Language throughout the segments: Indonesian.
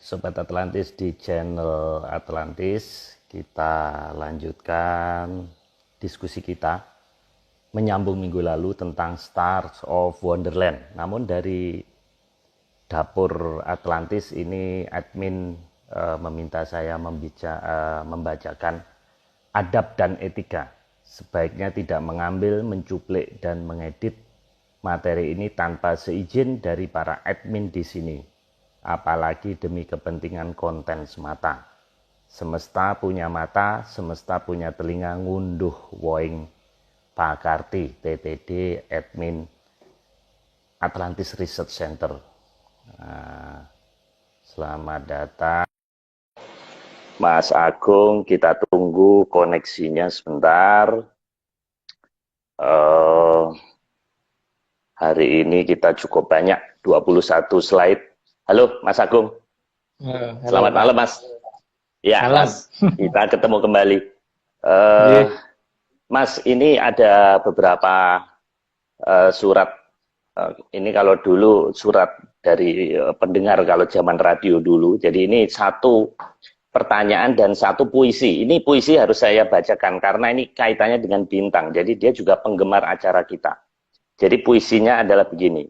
Sobat Atlantis di channel Atlantis, kita lanjutkan diskusi kita menyambung minggu lalu tentang Stars of Wonderland. Namun dari dapur Atlantis ini admin meminta saya membacakan adab dan etika. Sebaiknya tidak mengambil, mencuplik dan mengedit materi ini tanpa seizin dari para admin di sini, apalagi demi kepentingan konten semata. Semesta punya mata, semesta punya telinga, ngunduh woing Pakarti, TTD, admin Atlantis Research Center. Nah, selamat datang Mas Agung, kita tunggu koneksinya sebentar. Hari ini kita cukup banyak, 21 slide. Halo Mas Agung. Halo, Selamat malam Mas. Ya malam. Mas, kita ketemu kembali. Iya. Mas, ini ada beberapa surat. Ini kalau dulu surat dari pendengar kalau zaman radio dulu. Jadi ini satu pertanyaan dan satu puisi. Ini puisi harus saya bacakan karena ini kaitannya dengan bintang. Jadi dia juga penggemar acara kita. Jadi puisinya adalah begini.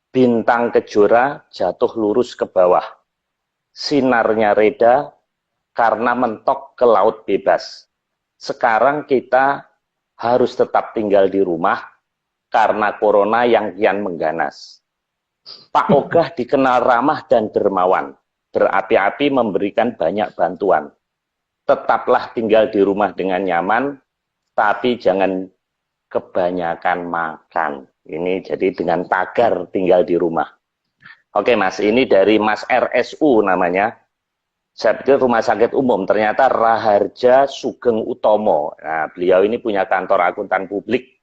Bintang kejora jatuh lurus ke bawah. Sinarnya reda karena mentok ke laut bebas. Sekarang kita harus tetap tinggal di rumah karena corona yang kian mengganas. Pak Ogah dikenal ramah dan dermawan, berapi-api memberikan banyak bantuan. Tetaplah tinggal di rumah dengan nyaman, tapi jangan kebanyakan makan. Ini jadi dengan tagar tinggal di rumah. Oke Mas, ini dari Mas RSU namanya. Saya pikir rumah sakit umum, ternyata Raharja Sugeng Utomo. Nah, beliau ini punya kantor akuntan publik.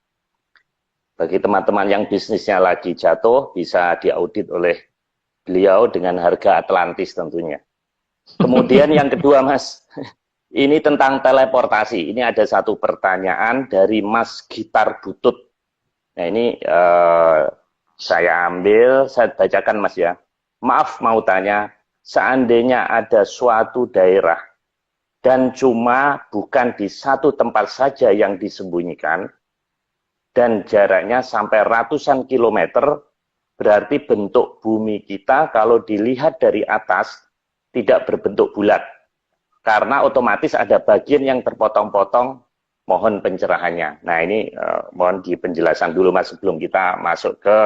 Bagi teman-teman yang bisnisnya lagi jatuh, bisa diaudit oleh beliau dengan harga Atlantis tentunya. Kemudian yang kedua Mas, ini tentang teleportasi. Ini ada satu pertanyaan dari Mas Gitar Butut. Nah ini saya ambil, saya bacakan Mas ya. Maaf mau tanya, seandainya ada suatu daerah dan cuma bukan di satu tempat saja yang disembunyikan, dan jaraknya sampai ratusan kilometer, berarti bentuk bumi kita kalau dilihat dari atas tidak berbentuk bulat. Karena otomatis ada bagian yang terpotong-potong, mohon pencerahannya. Nah ini mohon di penjelasan dulu Mas sebelum kita masuk ke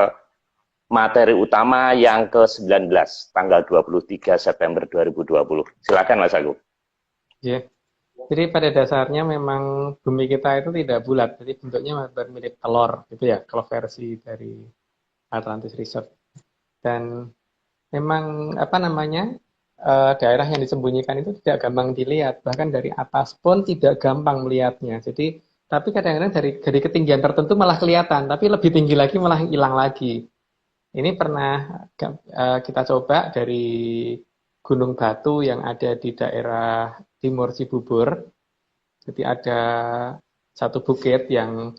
materi utama yang ke-19, tanggal 23 September 2020. Silakan Mas Agung. Iya. Jadi pada dasarnya memang bumi kita itu tidak bulat, jadi bentuknya mirip telur, gitu ya, kalau versi dari Atlantis Research. Dan memang apa namanya daerah yang disembunyikan itu tidak gampang dilihat, bahkan dari atas pun tidak gampang melihatnya. Jadi, tapi kadang-kadang dari ketinggian tertentu malah kelihatan, tapi lebih tinggi lagi malah hilang lagi. Ini pernah kita coba dari Gunung Batu yang ada di daerah timur Cibubur. Jadi ada satu bukit yang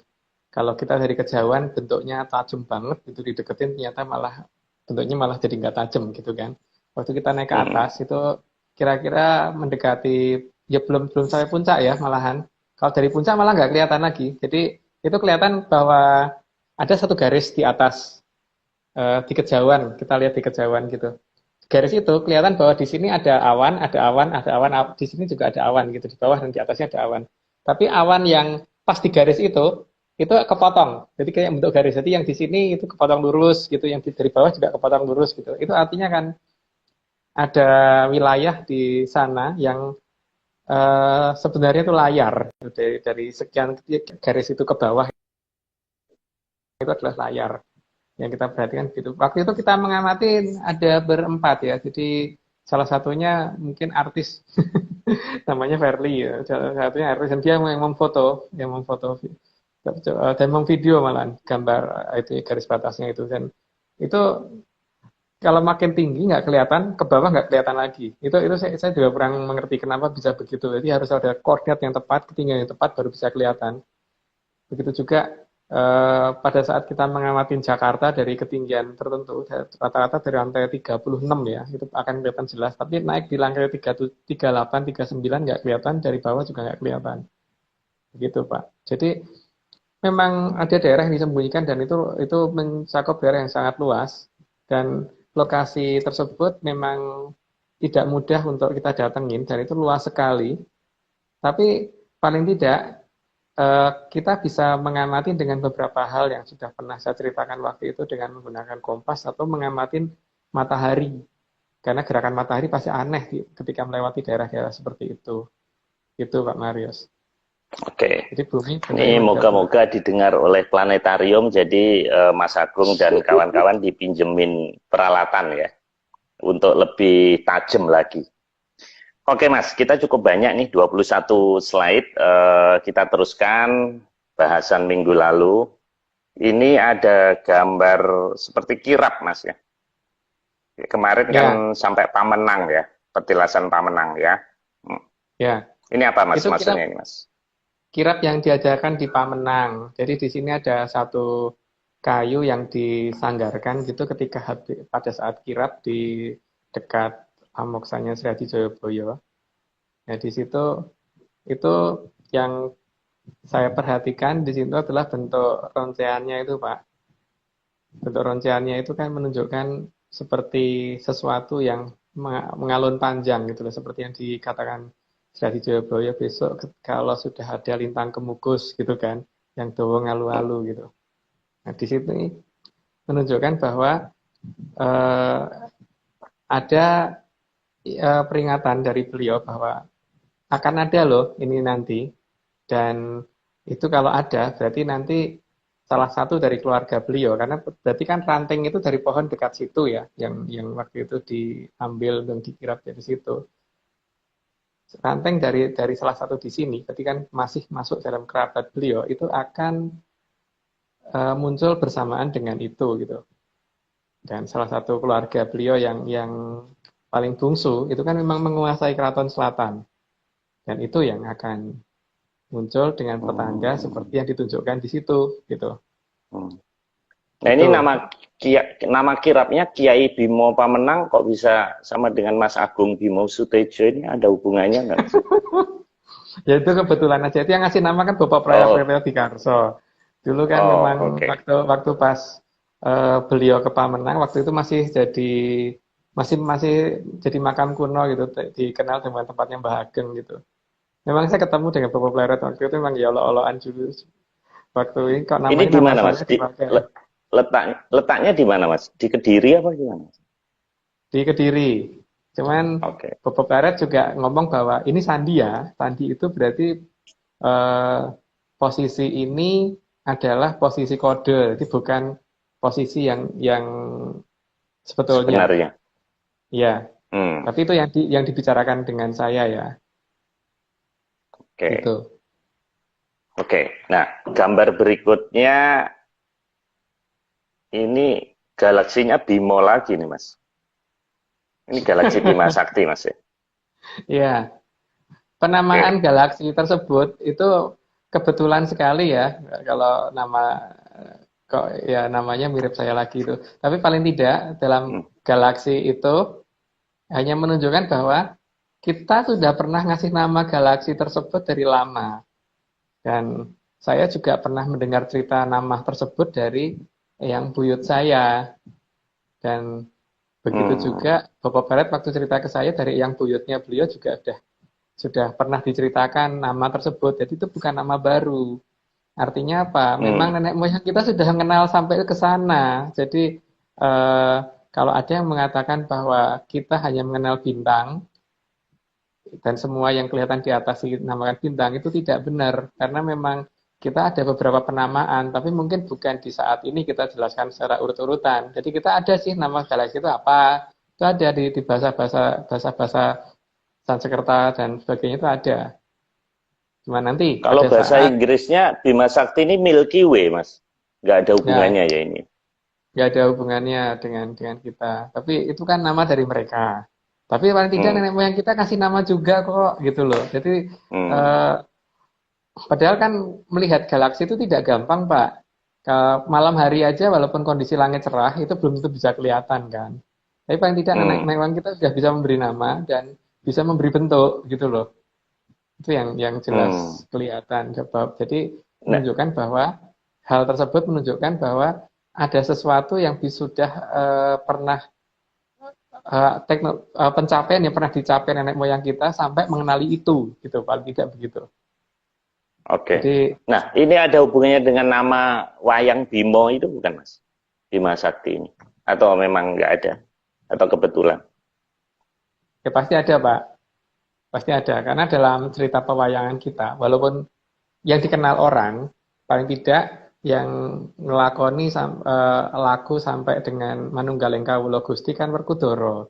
kalau kita dari kejauhan bentuknya tajam banget, itu dideketin ternyata malah bentuknya malah jadi nggak tajam gitu kan. Waktu kita naik ke atas itu kira-kira mendekati, ya belum sampai puncak ya malahan. Kalau dari puncak malah nggak kelihatan lagi. Jadi itu kelihatan bahwa ada satu garis di atas di kejauhan, kita lihat di kejauhan gitu. Garis itu kelihatan bahwa di sini ada awan, di sini juga ada awan gitu, di bawah dan di atasnya ada awan. Tapi awan yang pas di garis itu kepotong. Jadi kayak bentuk garis. Jadi yang di sini itu kepotong lurus gitu, yang dari bawah juga kepotong lurus gitu. Itu artinya kan ada wilayah di sana yang sebenarnya itu layar. Dari sekian garis itu ke bawah itu adalah layar. Yang kita perhatikan gitu. Waktu itu kita mengamati ada berempat ya. Jadi salah satunya mungkin artis namanya Verly ya. Salah satunya artis dan dia yang memfoto dan memvideo malah gambar itu garis batasnya itu, dan itu kalau makin tinggi nggak kelihatan, ke bawah nggak kelihatan lagi. Itu saya juga kurang mengerti kenapa bisa begitu. Jadi harus ada koordinat yang tepat, ketinggian yang tepat baru bisa kelihatan. Begitu juga pada saat kita mengamati Jakarta dari ketinggian tertentu, rata-rata dari lantai 36 ya, itu akan kelihatan jelas. Tapi naik di lantai 38, 39 nggak kelihatan, dari bawah juga nggak kelihatan. Begitu, Pak. Jadi memang ada daerah yang disembunyikan dan itu mencakup daerah yang sangat luas dan lokasi tersebut memang tidak mudah untuk kita datengin dan itu luas sekali. Tapi paling tidak kita bisa mengamati dengan beberapa hal yang sudah pernah saya ceritakan waktu itu dengan menggunakan kompas atau mengamati matahari. Karena gerakan matahari pasti aneh ketika melewati daerah-daerah seperti itu. Itu Pak Marius. Oke. Jadi bumi Ini moga-moga didengar oleh planetarium, jadi Mas Agung dan kawan-kawan dipinjemin peralatan ya, untuk lebih tajam lagi. Oke Mas, kita cukup banyak nih, 21 slide, kita teruskan bahasan minggu lalu. Ini ada gambar seperti kirap Mas ya. Kemarin kan sampai Pamenang ya, petilasan Pamenang ya. Ya. Ini apa Mas Itu maksudnya ini Mas? Kirap yang diajarkan di Pamenang. Jadi di sini ada satu kayu yang disanggarkan gitu ketika pada saat kirap di dekat amoksanya Sri Adi Joyoboyo. Nah di situ itu yang saya perhatikan di situ adalah bentuk ronceannya itu Pak. Bentuk ronceannya itu kan menunjukkan seperti sesuatu yang mengalun panjang gitu loh, seperti yang dikatakan Sri Joyoboyo besok kalau sudah ada lintang kemukus gitu kan, yang dawa ngalu-alu gitu. Nah di situ menunjukkan bahwa ada peringatan dari beliau bahwa akan ada loh ini nanti, dan itu kalau ada berarti nanti salah satu dari keluarga beliau, karena berarti kan ranting itu dari pohon dekat situ ya, yang waktu itu diambil dan dikirap dari situ. Ranting dari salah satu di sini, ketika masih masuk dalam kerabat beliau, itu akan muncul bersamaan dengan itu gitu. Dan salah satu keluarga beliau yang paling bungsu itu kan memang menguasai keraton selatan, dan itu yang akan muncul dengan tetangga seperti yang ditunjukkan di situ gitu. Nah ini nama kirapnya Kiai Bimo Pamenang kok bisa sama dengan Mas Agung Bimo Sutejo, ini ada hubungannya nggak? Ya itu kebetulan aja, itu yang ngasih nama kan Bapak Prayogo Dikarso. Dulu kan memang waktu pas beliau ke Pamenang, waktu itu masih jadi makam kuno gitu, dikenal dengan tempatnya Mbah Ageng gitu. Memang saya ketemu dengan Bapak Pleret waktu itu memang ya olo-oloan dulu. Waktu ini kok namanya ini di mana Mas? Letaknya di mana Mas? Di Kediri apa gimana? Di Kediri. Cuman Bapak Pleret juga ngomong bahwa ini sandi ya. Sandi itu berarti posisi ini adalah posisi kode, jadi bukan posisi yang sebetulnya. Sebenarnya. Ya. Tapi itu yang dibicarakan dengan saya ya. Gitu. Oke, nah gambar berikutnya ini galaksinya Bimo lagi nih Mas. Ini galaksi Bima Sakti Mas ya. Iya. Penamaan galaksi tersebut itu kebetulan sekali ya, kalau namanya mirip saya lagi itu. Tapi paling tidak dalam galaksi itu hanya menunjukkan bahwa kita sudah pernah ngasih nama galaksi tersebut dari lama. Dan saya juga pernah mendengar cerita nama tersebut dari yang buyut saya. Dan begitu juga Bapak Barat waktu cerita ke saya dari yang buyutnya beliau juga sudah pernah diceritakan nama tersebut. Jadi itu bukan nama baru. Artinya apa? Memang nenek moyang kita sudah mengenal sampai ke sana. Jadi kalau ada yang mengatakan bahwa kita hanya mengenal bintang, dan semua yang kelihatan di atas dinamakan bintang, itu tidak benar, karena memang kita ada beberapa penamaan, tapi mungkin bukan di saat ini kita jelaskan secara urut-urutan. Jadi kita ada sih nama galaksi itu apa, itu ada di bahasa Sanskerta dan sebagainya itu ada. Cuma nanti kalau bahasa Inggrisnya Bima Sakti ini Milky Way Mas, nggak ada hubungannya ya ini? Nggak ada hubungannya dengan kita, tapi itu kan nama dari mereka. Tapi paling tidak nenek moyang kita kasih nama juga kok, gitu loh. Jadi, padahal kan melihat galaksi itu tidak gampang, Pak. Malam hari aja walaupun kondisi langit cerah itu belum tentu bisa kelihatan kan. Tapi paling tidak nenek Hmm. moyang kita sudah bisa memberi nama dan bisa memberi bentuk gitu loh. Itu yang Hmm. jelas kelihatan sebab. Jadi Nah, menunjukkan bahwa hal tersebut menunjukkan bahwa ada sesuatu yang sudah pernah pencapaian yang pernah dicapai nenek moyang kita sampai mengenali itu gitu paling tidak begitu. oke. Jadi Nah, ini ada hubungannya dengan nama Wayang Bimo itu bukan, Mas? Bima Sakti ini. Atau memang nggak ada? Atau kebetulan? ya pasti ada Pak, pasti ada karena dalam cerita pewayangan kita walaupun yang dikenal orang paling tidak yang ngelakoni laku sampai dengan Manunggaling Kawula Gusti kan Werkudara.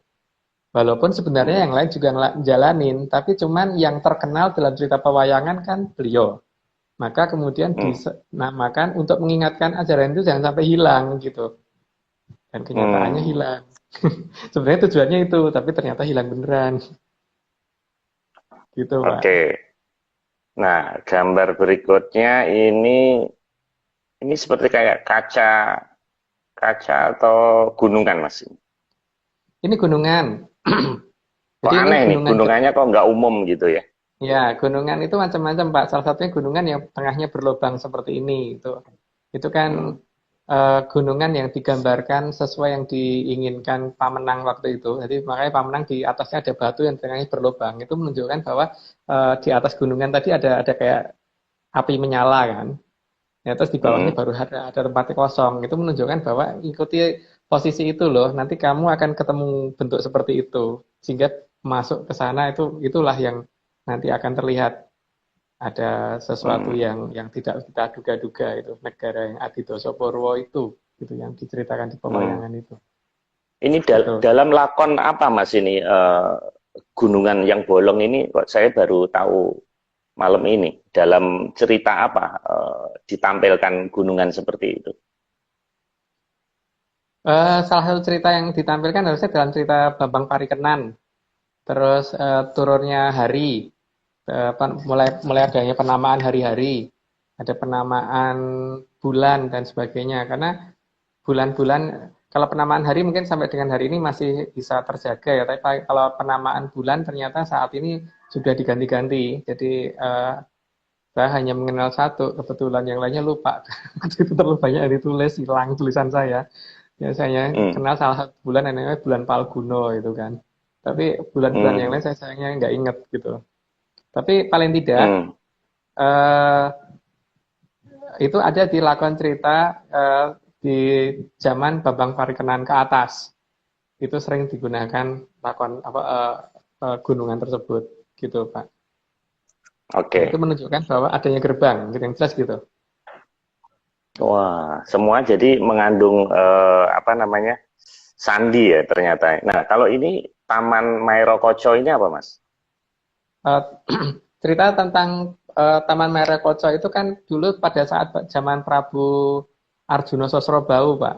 Walaupun sebenarnya yang Hmm. lain juga jalanin, tapi cuman yang terkenal dalam cerita pewayangan kan beliau. Maka kemudian Hmm. dinamakan untuk mengingatkan ajaran itu jangan sampai hilang gitu. Dan kenyataannya Hmm. hilang. Sebenarnya tujuannya itu, tapi ternyata hilang beneran. Gitu, Pak. Oke. Nah, gambar berikutnya ini seperti kayak kaca kaca atau gunungan, Mas. Ini gunungan. Kok Jadi ini aneh nih, gunungan. gunungannya kok nggak umum gitu ya? Ya, gunungan itu macam-macam, Pak. Salah satunya gunungan yang tengahnya berlubang seperti ini. Itu kan Hmm. gunungan yang digambarkan sesuai yang diinginkan Pamenang waktu itu. Jadi makanya Pamenang di atasnya ada batu yang tengahnya berlubang. Itu menunjukkan bahwa di atas gunungan tadi ada kayak api menyala kan. Ya, terus di bawahnya Hmm. baru ada tempatnya kosong. Itu menunjukkan bahwa ikuti posisi itu loh. Nanti kamu akan ketemu bentuk seperti itu. Sehingga masuk ke sana itulah yang nanti akan terlihat ada sesuatu Hmm. yang tidak kita duga-duga itu negara yang Adidoso Purwo itu gitu yang diceritakan di Hmm. pewayangan itu Ini gitu. dalam lakon apa, Mas, ini gunungan yang bolong ini kok saya baru tahu malam ini. Dalam cerita apa ditampilkan gunungan seperti itu? Salah satu cerita yang ditampilkan harusnya dalam cerita Bambang Parikenan terus turunnya hari mulai mulai adanya penamaan hari-hari ada penamaan bulan dan sebagainya karena bulan-bulan kalau penamaan hari mungkin sampai dengan hari ini masih bisa terjaga ya tapi kalau penamaan bulan ternyata saat ini sudah diganti-ganti jadi saya hanya mengenal satu kebetulan yang lainnya lupa itu terlalu banyak yang ditulis hilang tulisan saya ya saya Hmm. kenal salah satu bulan yang namanya bulan Palguno itu kan tapi bulan-bulan yang lain Hmm. saya sayangnya nggak inget gitu tapi paling tidak Hmm. eh, itu ada di lakon cerita di zaman Bambang Parikenan ke atas. Itu sering digunakan lakon apa gunungan tersebut gitu, Pak. Dan itu Oke. menunjukkan bahwa adanya gerbang, gitu yang jelas gitu. Wah, semua jadi mengandung apa namanya? Sandi ya ternyata. Nah, kalau ini Taman Mairo Koco ini apa, Mas? Eh, cerita tentang Taman Merah Koco itu kan dulu pada saat zaman Prabu Arjuna Sosrobau, Pak.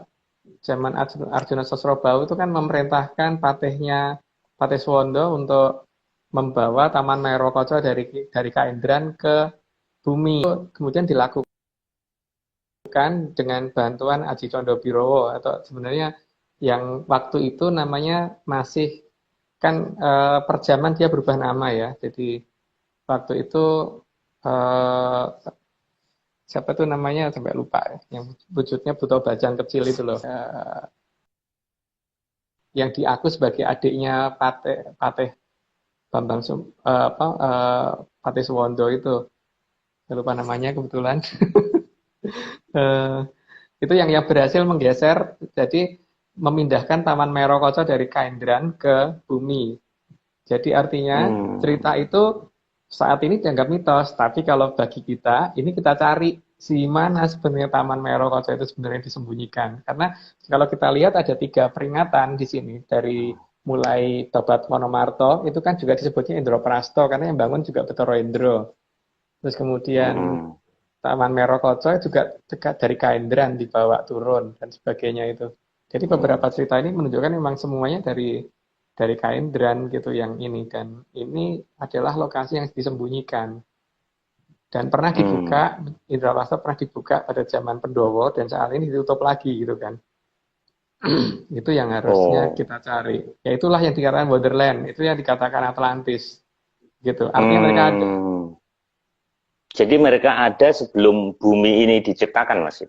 Zaman Arjuna Sosrobau itu kan memerintahkan patihnya Patih Suwondo untuk membawa Taman Merokoco dari Kaendran ke bumi. Kemudian dilakukan dengan bantuan Aji Condobirowo atau sebenarnya yang waktu itu namanya masih kan per zaman dia berubah nama ya. Jadi waktu itu eh, siapa tuh namanya sampai lupa ya. Yang wujudnya Buto Bajang kecil itu loh. Yang diaku sebagai adiknya Patih Bambang Patih Suwondo itu. Saya lupa namanya kebetulan. Eh, itu yang berhasil menggeser jadi memindahkan Taman Merokoco dari Kaindran ke bumi. Jadi artinya Hmm. cerita itu saat ini dianggap mitos, tapi kalau bagi kita ini kita cari si mana sebenarnya Taman Merokoco itu sebenarnya disembunyikan. Karena kalau kita lihat ada 3 peringatan di sini dari mulai Babat Monomarto itu kan juga disebutnya Indraprasto karena yang bangun juga Betara Indra. Terus kemudian Hmm. Taman Merokoco juga dekat dari Kaindran dibawa turun dan sebagainya itu. Jadi beberapa Hmm. cerita ini menunjukkan memang semuanya dari Kaindran gitu yang ini dan ini adalah lokasi yang disembunyikan Dan pernah Hmm. dibuka, Indra Warsa pernah dibuka pada zaman Pendowo dan saat ini ditutup lagi gitu kan. Itu yang harusnya Oh. kita cari. Ya itulah yang dikatakan Wonderland, itu yang dikatakan Atlantis gitu. Artinya mereka ada. Hmm. Jadi mereka ada sebelum bumi ini diciptakan, Mas.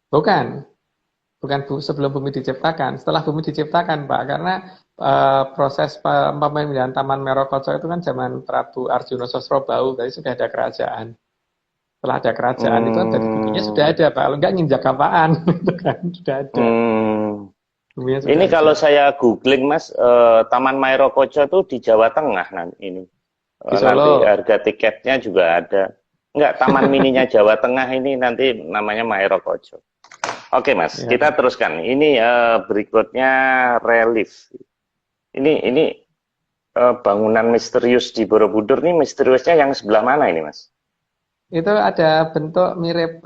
Bukan, bukan sebelum bumi diciptakan, setelah bumi diciptakan, Pak. Karena proses pemilihan Taman Merokoco itu kan zaman Prabu Arjuna Sosrobau, tadi sudah ada kerajaan. Setelah ada kerajaan itu kan dari buminya sudah Hmm. ada, Pak. Kalau enggak nginjak apaan, itu kan sudah ada. Hmm. Buminya sudah Ini ada. kalau saya googling, Mas, Taman Mairokocho tuh di Jawa Tengah nanti ini. Di Nanti Solo. harga tiketnya juga ada. Enggak, Taman Mininya Jawa Tengah ini nanti namanya Mairokocho. Oke, Mas, Ya. kita teruskan. Ini berikutnya relief. Ini bangunan misterius di Borobudur nih, misteriusnya yang sebelah mana ini, Mas? Itu ada bentuk mirip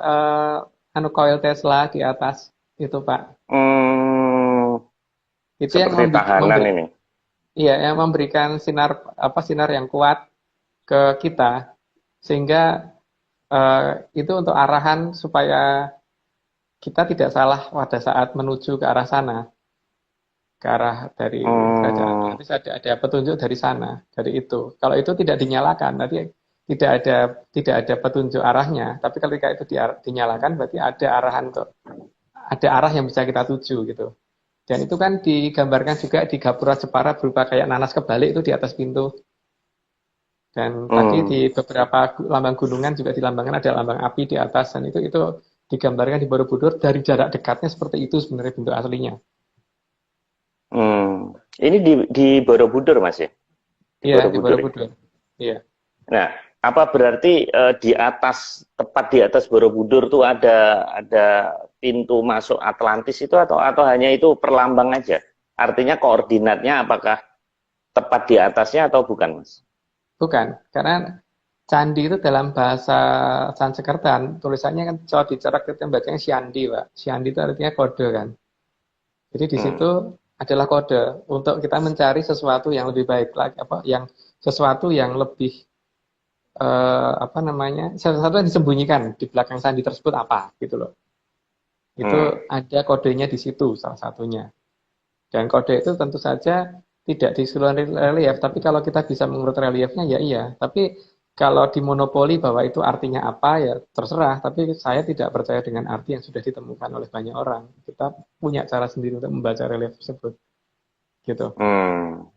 anu koil Tesla di atas itu, Pak. Hmm, Itu yang seperti tahanan ini. iya, yang memberikan sinar yang kuat ke kita sehingga itu untuk arahan supaya kita tidak salah pada saat menuju ke arah sana, ke arah dari kerajaan Hmm, Atlantis ada petunjuk dari sana, dari itu. Kalau itu tidak dinyalakan, nanti tidak ada petunjuk arahnya. Tapi ketika itu dinyalakan, berarti ada arahan untuk ada arah yang bisa kita tuju gitu. Dan itu kan digambarkan juga di Gapura Jepara berupa kayak nanas kebalik itu di atas pintu. Dan tadi hmm. di beberapa lambang gunungan juga dilambangkan ada lambang api di atas dan itu digambarkan di Borobudur dari jarak dekatnya seperti itu sebenarnya bentuk aslinya. Hmm. Ini di Borobudur, Mas ya? Di Iya, di Borobudur ya? Borobudur. Iya. Nah, apa berarti di atas, tepat di atas Borobudur tuh ada pintu masuk Atlantis itu atau hanya itu perlambang aja? Artinya koordinatnya apakah tepat di atasnya atau bukan, Mas? Bukan, karena candi itu dalam bahasa Sanskerta tulisannya kan kalau dicerak itu bacanya Siandi, Pak. Siandi itu artinya kode kan. Jadi di Hmm. situ adalah kode untuk kita mencari sesuatu yang lebih baik lagi, sesuatu yang lebih apa namanya, sesuatu yang disembunyikan di belakang sandi tersebut apa gitu loh. Itu Hmm. ada kodenya di situ salah satunya. Dan kode itu tentu saja tidak di seluruh relief, tapi kalau kita bisa mengurut reliefnya ya iya. Tapi kalau dimonopoli bahwa itu artinya apa ya terserah, tapi saya tidak percaya dengan arti yang sudah ditemukan oleh banyak orang. Kita punya cara sendiri untuk membaca relief tersebut. Gitu. Hmm.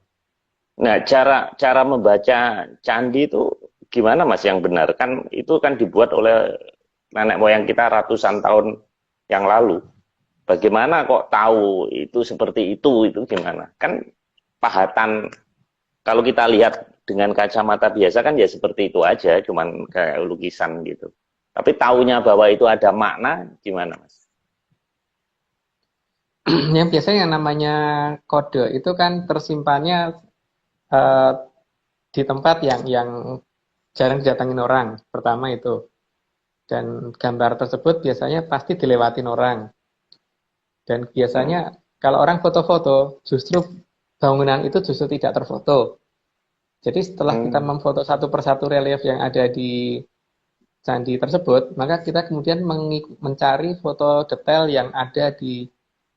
Nah, cara membaca candi itu gimana, Mas, yang benar? Kan itu kan dibuat oleh nenek moyang kita ratusan tahun yang lalu. Bagaimana kok tahu itu seperti itu gimana? Kan pahatan kalau kita lihat dengan kacamata biasa kan ya seperti itu aja, cuman kayak lukisan gitu. Tapi taunya bahwa itu ada makna gimana, Mas? Yang biasanya yang namanya kode itu kan tersimpannya eh, di tempat yang jarang didatangin orang. Pertama itu. Dan gambar tersebut biasanya pasti dilewatin orang. Dan Hmm. biasanya kalau orang foto-foto, justru bangunan itu justru tidak terfoto. Jadi setelah kita Hmm. memfoto satu persatu relief yang ada di candi tersebut, maka kita kemudian mencari foto detail yang ada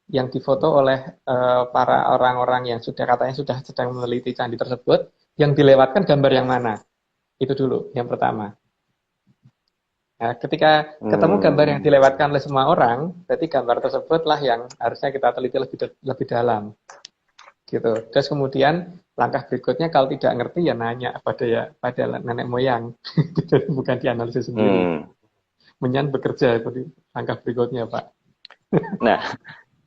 yang difoto oleh para orang-orang yang katanya sudah sedang meneliti candi tersebut, yang dilewatkan gambar yang mana. Itu dulu yang pertama. Nah, ketika ketemu gambar yang Hmm. dilewatkan oleh semua orang, berarti gambar tersebutlah yang harusnya kita teliti lebih dalam, gitu. Terus kemudian langkah berikutnya kalau tidak ngerti ya nanya pada nenek moyang, bukan dianalisis sendiri. Hmm. Menyan bekerja itu langkah berikutnya, Pak. Nah,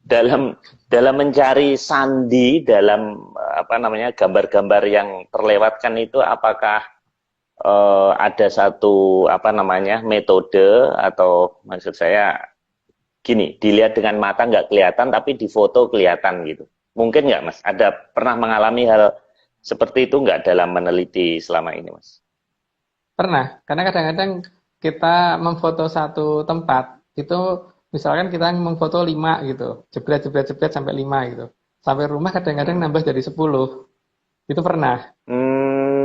dalam dalam mencari sandi dalam apa namanya gambar-gambar yang terlewatkan itu apakah ada satu apa namanya metode atau maksud saya gini dilihat dengan mata nggak kelihatan tapi di foto kelihatan gitu mungkin nggak Mas ada pernah mengalami hal seperti itu nggak dalam meneliti selama ini Mas? Pernah, karena kadang-kadang kita memfoto satu tempat, itu misalkan kita memfoto 5 gitu, jebret, jebret, jebret sampai 5 gitu. Sampai rumah kadang-kadang Hmm. nambah jadi 10. Itu pernah.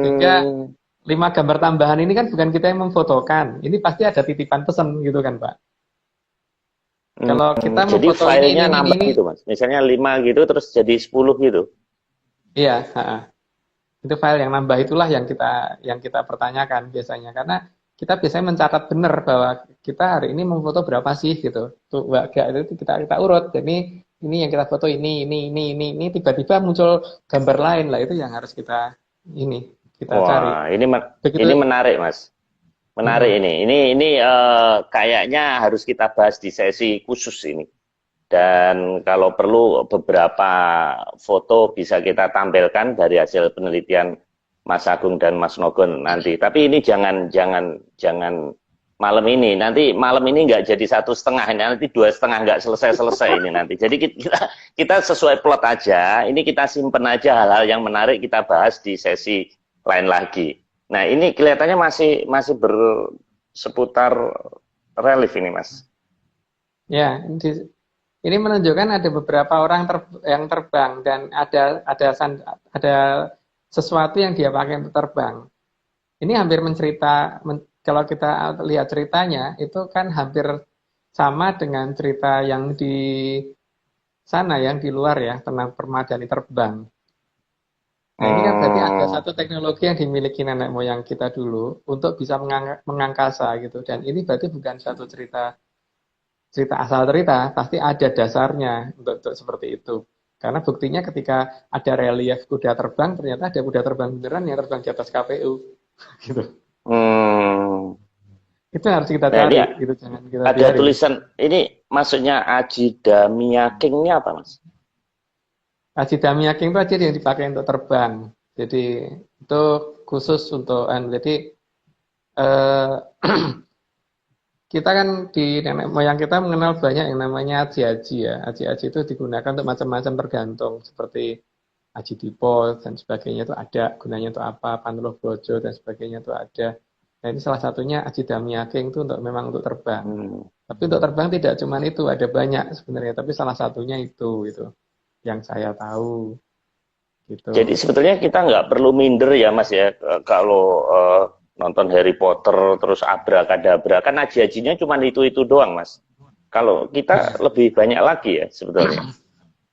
Sehingga Hmm. 5 gambar tambahan ini kan bukan kita yang memfotokan. Ini pasti ada titipan pesan gitu kan, Pak. Kalau kita Jadi memfoto filenya ini, nambah gitu Mas. Misalnya 5 gitu terus jadi 10 gitu. iya, itu file yang nambah itulah yang kita pertanyakan biasanya, karena kita biasanya mencatat benar bahwa kita hari ini memfoto berapa sih gitu. Tuh, enggak itu kita urut. Jadi ini yang kita foto ini tiba-tiba muncul gambar lain lah, itu yang harus kita cari. Wah, Begitu. ini menarik Mas. Menarik Mm-mm. ini kayaknya harus kita bahas di sesi khusus ini. Dan kalau perlu beberapa foto bisa kita tampilkan dari hasil penelitian Mas Agung dan Mas Nogon nanti. Tapi ini jangan malam ini. Nanti malam ini nggak jadi 1,5, nanti 2,5 nggak selesai ini nanti. Jadi kita sesuai plot aja. Ini kita simpen aja hal-hal yang menarik kita bahas di sesi lain lagi. Nah ini kelihatannya masih berseputar relief ini Mas. Ya, ini menunjukkan ada beberapa orang yang terbang dan ada sesuatu yang dia pakai untuk terbang. Ini hampir kalau kita lihat ceritanya itu kan hampir sama dengan cerita yang di sana, yang di luar ya, tentang permadani terbang. Nah ini kan berarti ada satu teknologi yang dimiliki nenek moyang kita dulu untuk bisa mengangkasa gitu. Dan ini berarti bukan satu cerita asal cerita, pasti ada dasarnya untuk seperti itu. Karena buktinya ketika ada relief kuda terbang, ternyata ada kuda terbang beneran yang terbang di atas KPU. Gitu. Hmm. Itu harus kita Nah, ini cari, gitu, jangan kita ada biarin. tulisan ini maksudnya Ajida Miyaking ini apa Mas? Ajida Miyaking itu aja yang dipakai untuk terbang. Jadi itu khusus untuk jadi eh, kita kan di nenek moyang kita mengenal banyak yang namanya aji-aji ya. Aji-aji itu digunakan untuk macam-macam tergantung, seperti aji dipo dan sebagainya itu ada, gunanya untuk apa, panuloh bojo dan sebagainya itu ada. Nah ini salah satunya aji damiaking itu memang untuk terbang. Tapi untuk terbang tidak cuma itu, ada banyak sebenarnya. Tapi salah satunya itu yang saya tahu. Gitu. Jadi sebetulnya kita nggak perlu minder ya Mas ya kalau nonton Harry Potter terus abrakadabra kan aji-ajinya cuma itu doang Mas. Kalau kita lebih banyak lagi ya sebetulnya.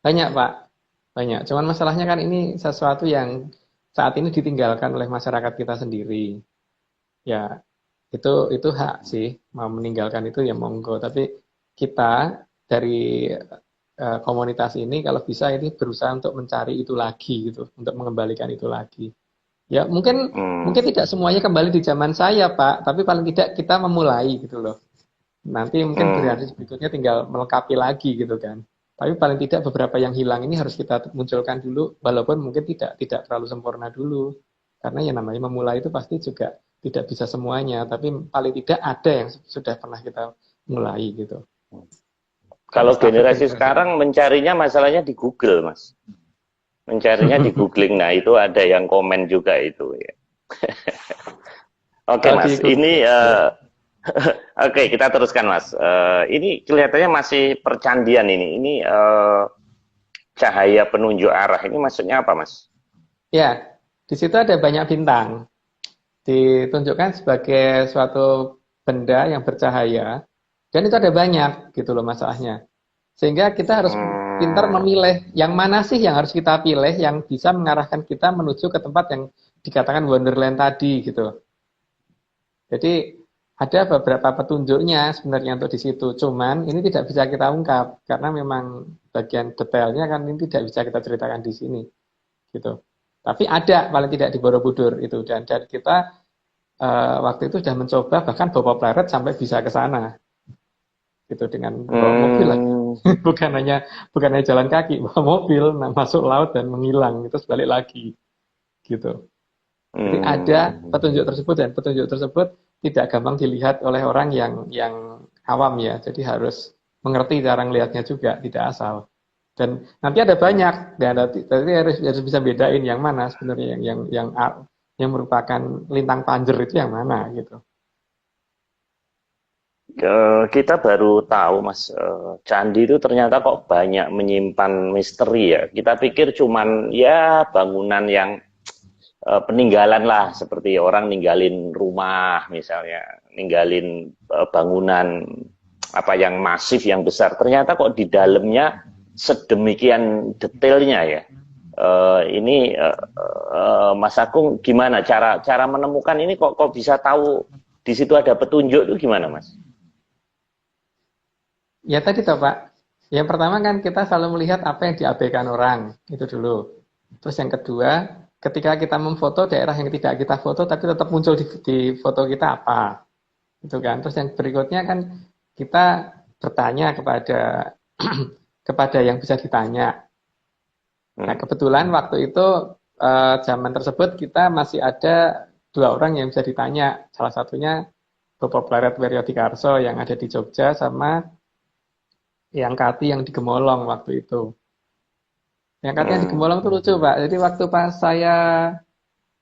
Banyak Pak, banyak. Cuman masalahnya kan ini sesuatu yang saat ini ditinggalkan oleh masyarakat kita sendiri. Ya itu hak sih, mau meninggalkan itu ya monggo. Tapi kita dari komunitas ini kalau bisa ini berusaha untuk mencari itu lagi gitu, untuk mengembalikan itu lagi. Ya mungkin tidak semuanya kembali di zaman saya Pak, tapi paling tidak kita memulai gitu loh. Nanti mungkin generasi berikutnya tinggal melengkapi lagi gitu kan. Tapi paling tidak beberapa yang hilang ini harus kita munculkan dulu, walaupun mungkin tidak terlalu sempurna dulu. Karena yang namanya memulai itu pasti juga tidak bisa semuanya, tapi paling tidak ada yang sudah pernah kita mulai gitu. Kalau generasi sekarang mencarinya masalahnya di Google, Mas. Mencarinya di googling. Nah, itu ada yang komen juga itu ya. Oke, Mas. Ini oke, kita teruskan, Mas. Ini kelihatannya masih percandian ini. Ini cahaya penunjuk arah. Ini maksudnya apa, Mas? Ya, di situ ada banyak bintang. Ditunjukkan sebagai suatu benda yang bercahaya. Dan itu ada banyak gitu loh masalahnya. Sehingga kita harus pintar memilih yang mana sih yang harus kita pilih yang bisa mengarahkan kita menuju ke tempat yang dikatakan Wonderland tadi gitu. Jadi ada beberapa petunjuknya sebenarnya untuk di situ. Cuman ini tidak bisa kita ungkap karena memang bagian detailnya kan ini tidak bisa kita ceritakan di sini gitu. Tapi ada paling tidak di Borobudur itu dan kita waktu itu sudah mencoba bahkan bawa pleret sampai bisa ke sana. Gitu dengan bawa mobil lagi. bukan hanya jalan kaki, bawa mobil, masuk laut dan menghilang, itu balik lagi, gitu. Jadi ada petunjuk tersebut dan petunjuk tersebut tidak gampang dilihat oleh orang yang awam ya, jadi harus mengerti cara melihatnya juga, tidak asal. Dan nanti ada banyak, dan nanti harus bisa bedain yang mana sebenarnya yang merupakan lintang panjer itu yang mana gitu. Kita baru tahu Mas, candi itu ternyata kok banyak menyimpan misteri ya. Kita pikir cuman ya bangunan yang peninggalan lah, seperti orang ninggalin rumah misalnya, ninggalin bangunan apa yang masif yang besar, ternyata kok di dalamnya sedemikian detailnya ya. Ini Mas Agung gimana cara menemukan ini, kok bisa tahu di situ ada petunjuk itu gimana Mas? Ya tadi toh Pak, yang pertama kan kita selalu melihat apa yang diabaikan orang, itu dulu. Terus yang kedua, ketika kita memfoto daerah yang tidak kita foto tapi tetap muncul di foto kita apa, gitu kan. Terus yang berikutnya kan kita bertanya kepada kepada yang bisa ditanya. Nah kebetulan waktu itu zaman tersebut kita masih ada 2 orang yang bisa ditanya. Salah satunya Bapak Plaret Weryotikarso yang ada di Jogja, sama yang Kati yang di Gemolong waktu itu. Yang Kati yang di Gemolong itu lucu Pak. Jadi waktu pas saya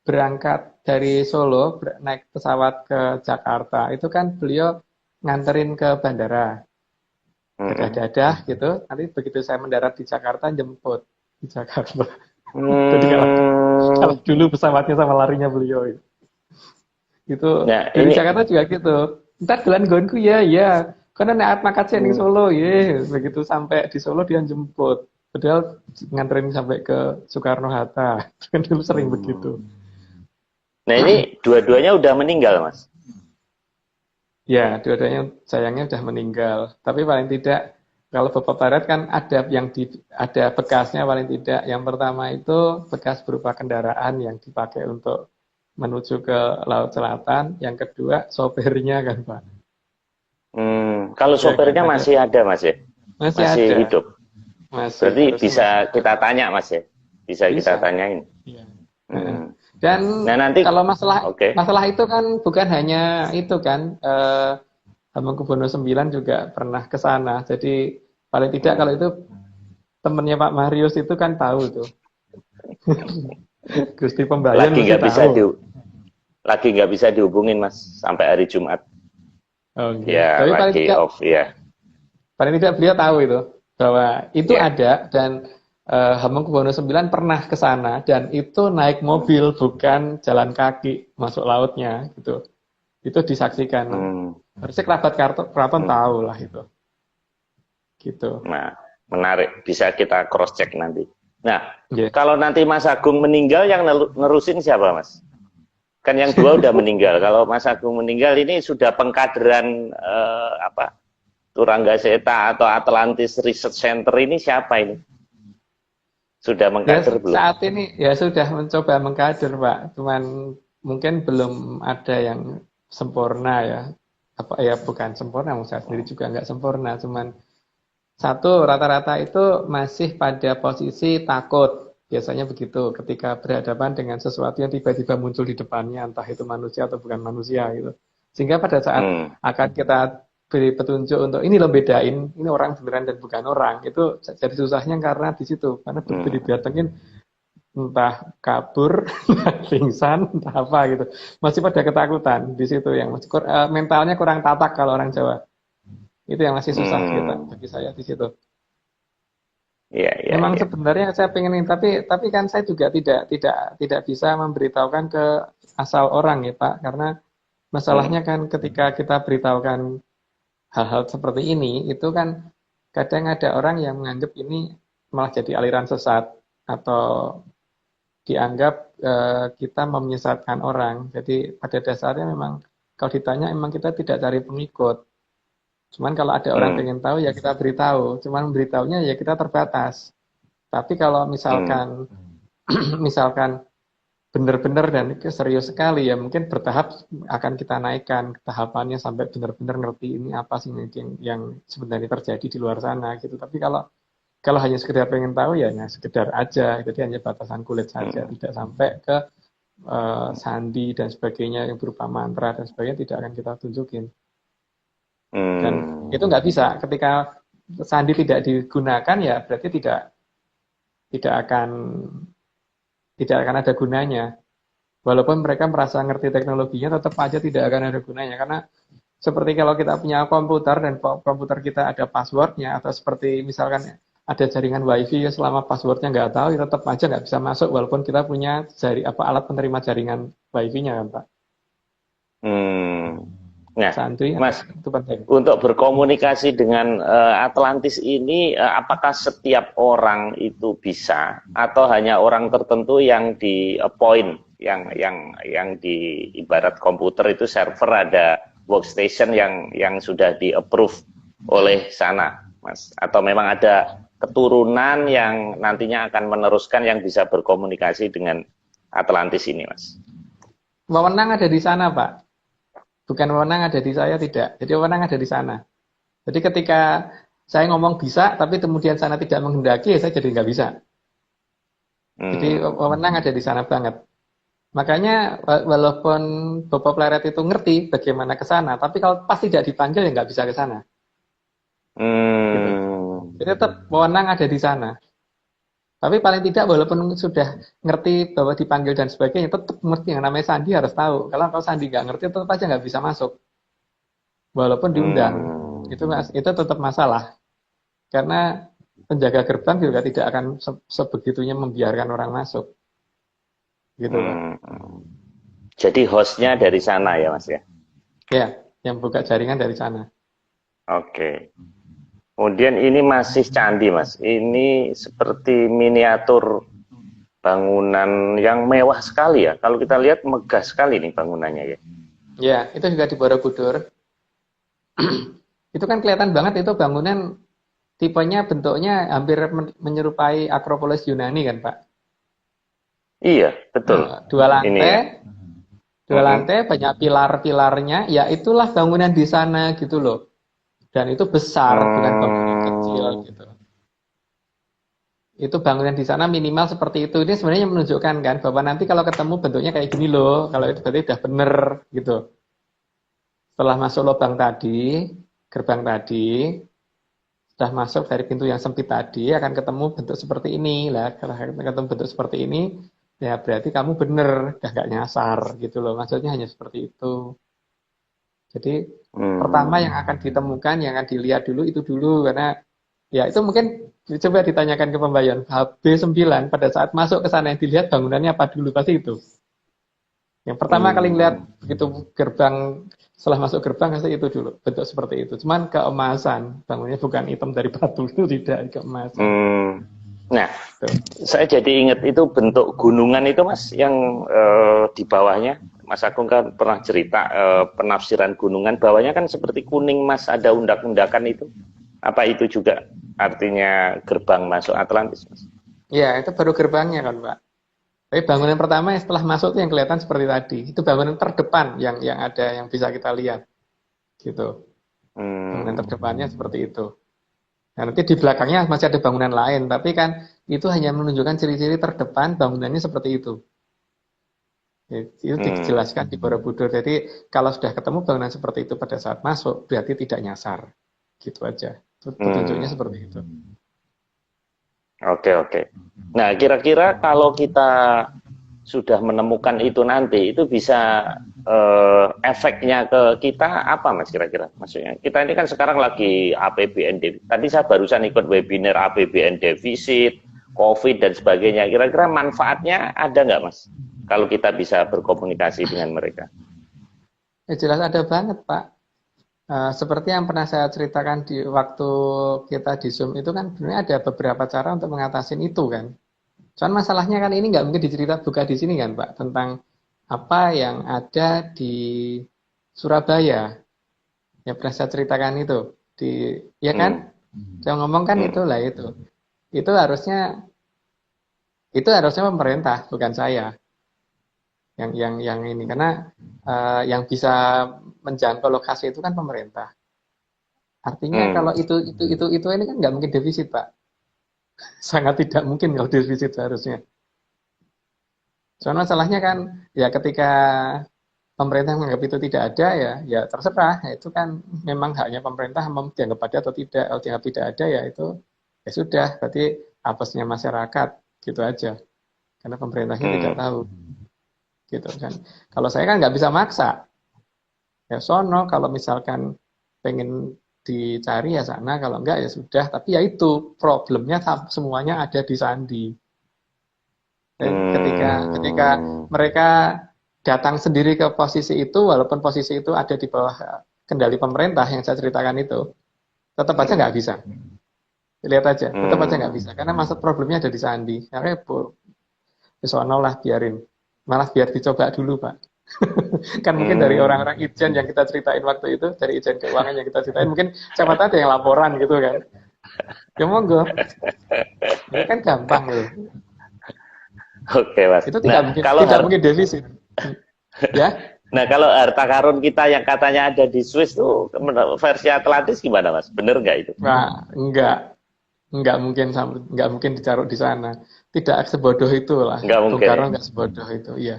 berangkat dari Solo naik pesawat ke Jakarta, itu kan beliau nganterin ke bandara, dadah-dadah gitu. Nanti begitu saya mendarat di Jakarta, jemput di Jakarta. Jadi kalau dulu pesawatnya sama larinya beliau itu Nah, dari ini Jakarta juga gitu. Ntar dolan gonku ya, ya. Karena naat makasih ning Solo, ya. Begitu sampai di Solo dia jemput. Padahal nganterin sampai ke Soekarno Hatta. Kan dulu sering begitu. Nah ini dua-duanya udah meninggal Mas. Ya, dua-duanya sayangnya udah meninggal. Tapi paling tidak kalau Bapak Barat kan ada ada bekasnya paling tidak. Yang pertama itu bekas berupa kendaraan yang dipakai untuk menuju ke Laut Selatan. Yang kedua sopirnya kan Pak. Kalau Ya, sopirnya kan, masih ada Mas ya? masih Masih ada. hidup. Berarti bisa kita tanya Mas ya? Bisa kita tanyain. Ya. Dan Nah, nanti kalau masalah okay. masalah itu kan bukan hanya itu kan, Hamengkubuwono IX juga pernah ke sana. Jadi paling tidak kalau itu temennya Pak Marius itu kan tahu tuh. Gusti Pembayun Lagi mesti tahu. Lagi nggak bisa dihubungin Mas sampai hari Jumat. Oh, okay. Ya, Tapi lagi off ya. paling tidak beliau tahu itu bahwa itu Ya. ada, dan Hamengkubuwono IX pernah ke sana dan itu naik mobil bukan jalan kaki masuk lautnya gitu. Itu disaksikan. Harusnya kerabat keraton tahu lah itu. Gitu. Nah, menarik. Bisa kita cross check nanti. Nah, kalau nanti Mas Agung meninggal, yang nerusin siapa Mas? Kan yang 2 udah meninggal. Kalau Mas Agung meninggal, ini sudah pengkaderan Turangga Seta atau Atlantis Research Center ini siapa ini? Sudah mengkader belum? Saat ini ya sudah mencoba mengkader Pak. Cuman mungkin belum ada yang sempurna ya. Bukan sempurna, saya sendiri juga nggak sempurna. Cuman satu, rata-rata itu masih pada posisi takut. Biasanya begitu ketika berhadapan dengan sesuatu yang tiba-tiba muncul di depannya, entah itu manusia atau bukan manusia gitu. Sehingga pada saat akan kita beri petunjuk untuk ini lo bedain, ini orang beneran dan bukan orang, itu jadi susahnya karena di situ. Karena begitu didatengin entah kabur, entah pingsan, entah apa gitu. Masih pada ketakutan di situ, yang masih mentalnya kurang tatak kalau orang Jawa. Itu yang masih susah kita bagi saya di situ. Memang sebenarnya saya pengen ini, tapi kan saya juga tidak bisa memberitahukan ke asal orang ya Pak, karena masalahnya kan ketika kita beritahukan hal-hal seperti ini, itu kan kadang ada orang yang menganggap ini malah jadi aliran sesat atau dianggap kita menyesatkan orang. Jadi pada dasarnya memang kalau ditanya memang kita tidak cari pengikut. Cuman kalau ada orang pengen tahu ya kita beritahu. Cuman beritahunya ya kita terbatas. Tapi kalau misalkan misalkan benar-benar dan serius sekali ya mungkin bertahap akan kita naikkan tahapannya sampai benar-benar ngerti ini apa sih yang sebenarnya terjadi di luar sana gitu. Tapi kalau hanya sekedar pengen tahu ya sekedar aja, jadi hanya batasan kulit saja, tidak sampai ke sandi dan sebagainya yang berupa mantra dan sebagainya tidak akan kita tunjukin. Dan itu nggak bisa ketika sandi tidak digunakan ya berarti tidak akan ada gunanya. Walaupun mereka merasa ngerti teknologinya, tetap aja tidak akan ada gunanya. Karena seperti kalau kita punya komputer dan komputer kita ada passwordnya, atau seperti misalkan ada jaringan wifi selama passwordnya nggak tahu, ya tetap aja nggak bisa masuk walaupun kita punya alat penerima jaringan wifi-nya kan Pak. Hmm. Nah, Santuy Mas, itu penting. untuk berkomunikasi dengan Atlantis ini, apakah setiap orang itu bisa atau hanya orang tertentu yang di appoint, yang di ibarat komputer itu server ada workstation yang sudah di approve oleh sana, Mas? Atau memang ada keturunan yang nantinya akan meneruskan yang bisa berkomunikasi dengan Atlantis ini, Mas? Wewenang ada di sana Pak. Bukan wewenang ada di saya, tidak. Jadi wewenang ada di sana. Jadi ketika saya ngomong bisa, tapi kemudian sana tidak menghendaki, saya jadi nggak bisa. Jadi wewenang ada di sana banget. Makanya walaupun Bapak Pleret itu ngerti bagaimana ke sana, tapi kalau pas tidak dipanggil ya nggak bisa ke sana. Gitu. Jadi tetap wewenang ada di sana. Tapi paling tidak walaupun sudah ngerti bahwa dipanggil dan sebagainya, tetap ngerti yang namanya Sandi harus tahu. Kalau Sandi nggak ngerti, tetap aja nggak bisa masuk. Walaupun diundang, itu tetap masalah. Karena penjaga gerbang juga tidak akan sebegitunya membiarkan orang masuk. Gitu Pak. Jadi hostnya dari sana ya Mas ya? Ya, yang buka jaringan dari sana. Oke. Kemudian ini masih candi Mas. Ini seperti miniatur bangunan yang mewah sekali ya. Kalau kita lihat megah sekali nih bangunannya ya. Ya, itu juga di Borobudur. Itu kan kelihatan banget itu bangunan tipenya bentuknya hampir menyerupai Akropolis Yunani kan Pak? Iya, betul. Dua lantai, ini ya. Dua lantai banyak pilar-pilarnya. Ya itulah bangunan di sana gitu loh. Dan itu besar, bukan bangunan kecil gitu. Itu bangunan di sana minimal seperti itu. Ini sebenarnya menunjukkan kan bahwa nanti kalau ketemu bentuknya kayak gini loh, kalau itu berarti udah bener gitu. Setelah masuk lubang tadi, gerbang tadi, sudah masuk dari pintu yang sempit tadi, akan ketemu bentuk seperti ini lah. Kalau ketemu bentuk seperti ini, ya berarti kamu bener, udah gak nyasar gitu loh. Maksudnya hanya seperti itu. Jadi pertama yang akan ditemukan, yang akan dilihat dulu itu dulu, karena ya itu mungkin coba ditanyakan ke pembayan HB9 pada saat masuk ke sana yang dilihat bangunannya apa dulu, pasti itu. Yang pertama kali ngeliat begitu gerbang, setelah masuk gerbang pasti itu dulu, bentuk seperti itu. Cuman keemasan, bangunnya bukan hitam dari batu, itu tidak keemasan. Nah, saya jadi ingat itu bentuk gunungan itu Mas, yang di bawahnya. Mas Agung kan pernah cerita penafsiran gunungan, bawahnya kan seperti kuning Mas, ada undak-undakan itu. Apa itu juga artinya gerbang masuk Atlantis Mas? Ya, itu baru gerbangnya kan Pak. Tapi bangunan pertama yang setelah masuk itu yang kelihatan seperti tadi. Itu bangunan terdepan yang ada yang bisa kita lihat. Gitu. Bangunan terdepannya seperti itu. Nah, nanti di belakangnya masih ada bangunan lain, tapi kan itu hanya menunjukkan ciri-ciri terdepan bangunannya seperti itu. Itu dijelaskan di Borobudur. Jadi kalau sudah ketemu bangunan seperti itu pada saat masuk, berarti tidak nyasar. Gitu aja. Petunjuknya seperti itu. Oke. Nah, kira-kira kalau kita sudah menemukan itu nanti, itu bisa efeknya ke kita apa Mas kira-kira? Maksudnya kita ini kan sekarang lagi APBN defisit. Tadi saya barusan ikut webinar APBN defisit, COVID dan sebagainya. Kira-kira manfaatnya ada nggak Mas? Kalau kita bisa berkomunikasi dengan mereka? Ya jelas ada banget Pak. Seperti yang pernah saya ceritakan di waktu kita di Zoom itu kan sebenarnya ada beberapa cara untuk mengatasi itu kan. Cuman masalahnya kan ini nggak mungkin buka di sini kan Pak, tentang apa yang ada di Surabaya. Yang pernah saya ceritakan itu. Ya kan? Saya ngomong kan itulah itu. Itu harusnya pemerintah, bukan saya. Yang ini karena yang bisa menjangkau lokasi itu kan pemerintah. Artinya kalau itu ini kan nggak mungkin defisit Pak. Sangat tidak mungkin kalau defisit seharusnya. Soalnya masalahnya kan ya ketika pemerintah menganggap itu tidak ada ya terserah. Ya, itu kan memang haknya pemerintah mau dianggap ada atau tidak. Kalau dianggap tidak ada ya itu ya sudah. Berarti apesnya masyarakat gitu aja. Karena pemerintahnya tidak tahu. Gitu kan. Kalau saya kan nggak bisa maksa. Ya sono kalau misalkan pengen dicari ya sana, kalau enggak ya sudah. Tapi ya itu problemnya semuanya ada di sandi. Dan ketika Hmm. mereka datang sendiri ke posisi itu, walaupun posisi itu ada di bawah kendali pemerintah yang saya ceritakan itu, tetap aja nggak bisa. Lihat aja, tetap aja nggak bisa. Karena maksud problemnya ada di sandi. Karena sono lah biarin. Malah biar dicoba dulu, Pak. Kan mungkin dari Hmm. orang-orang Ijen yang kita ceritain waktu itu, dari Ijen Keuangan yang kita ceritain, mungkin siapa tahu ada yang laporan gitu kan. Ya monggo, itu kan gampang loh. Oke, Mas. Itu Nah, kalau tidak mungkin defisit. Ya, nah, kalau harta karun kita yang katanya ada di Swiss tuh versi Atlantis gimana, Mas? Bener nggak itu? Pak, enggak mungkin enggak mungkin ditaruh di sana. Tidak sebodoh itulah. Nggak Bung mungkin ya? Karno enggak sebodoh itu, iya.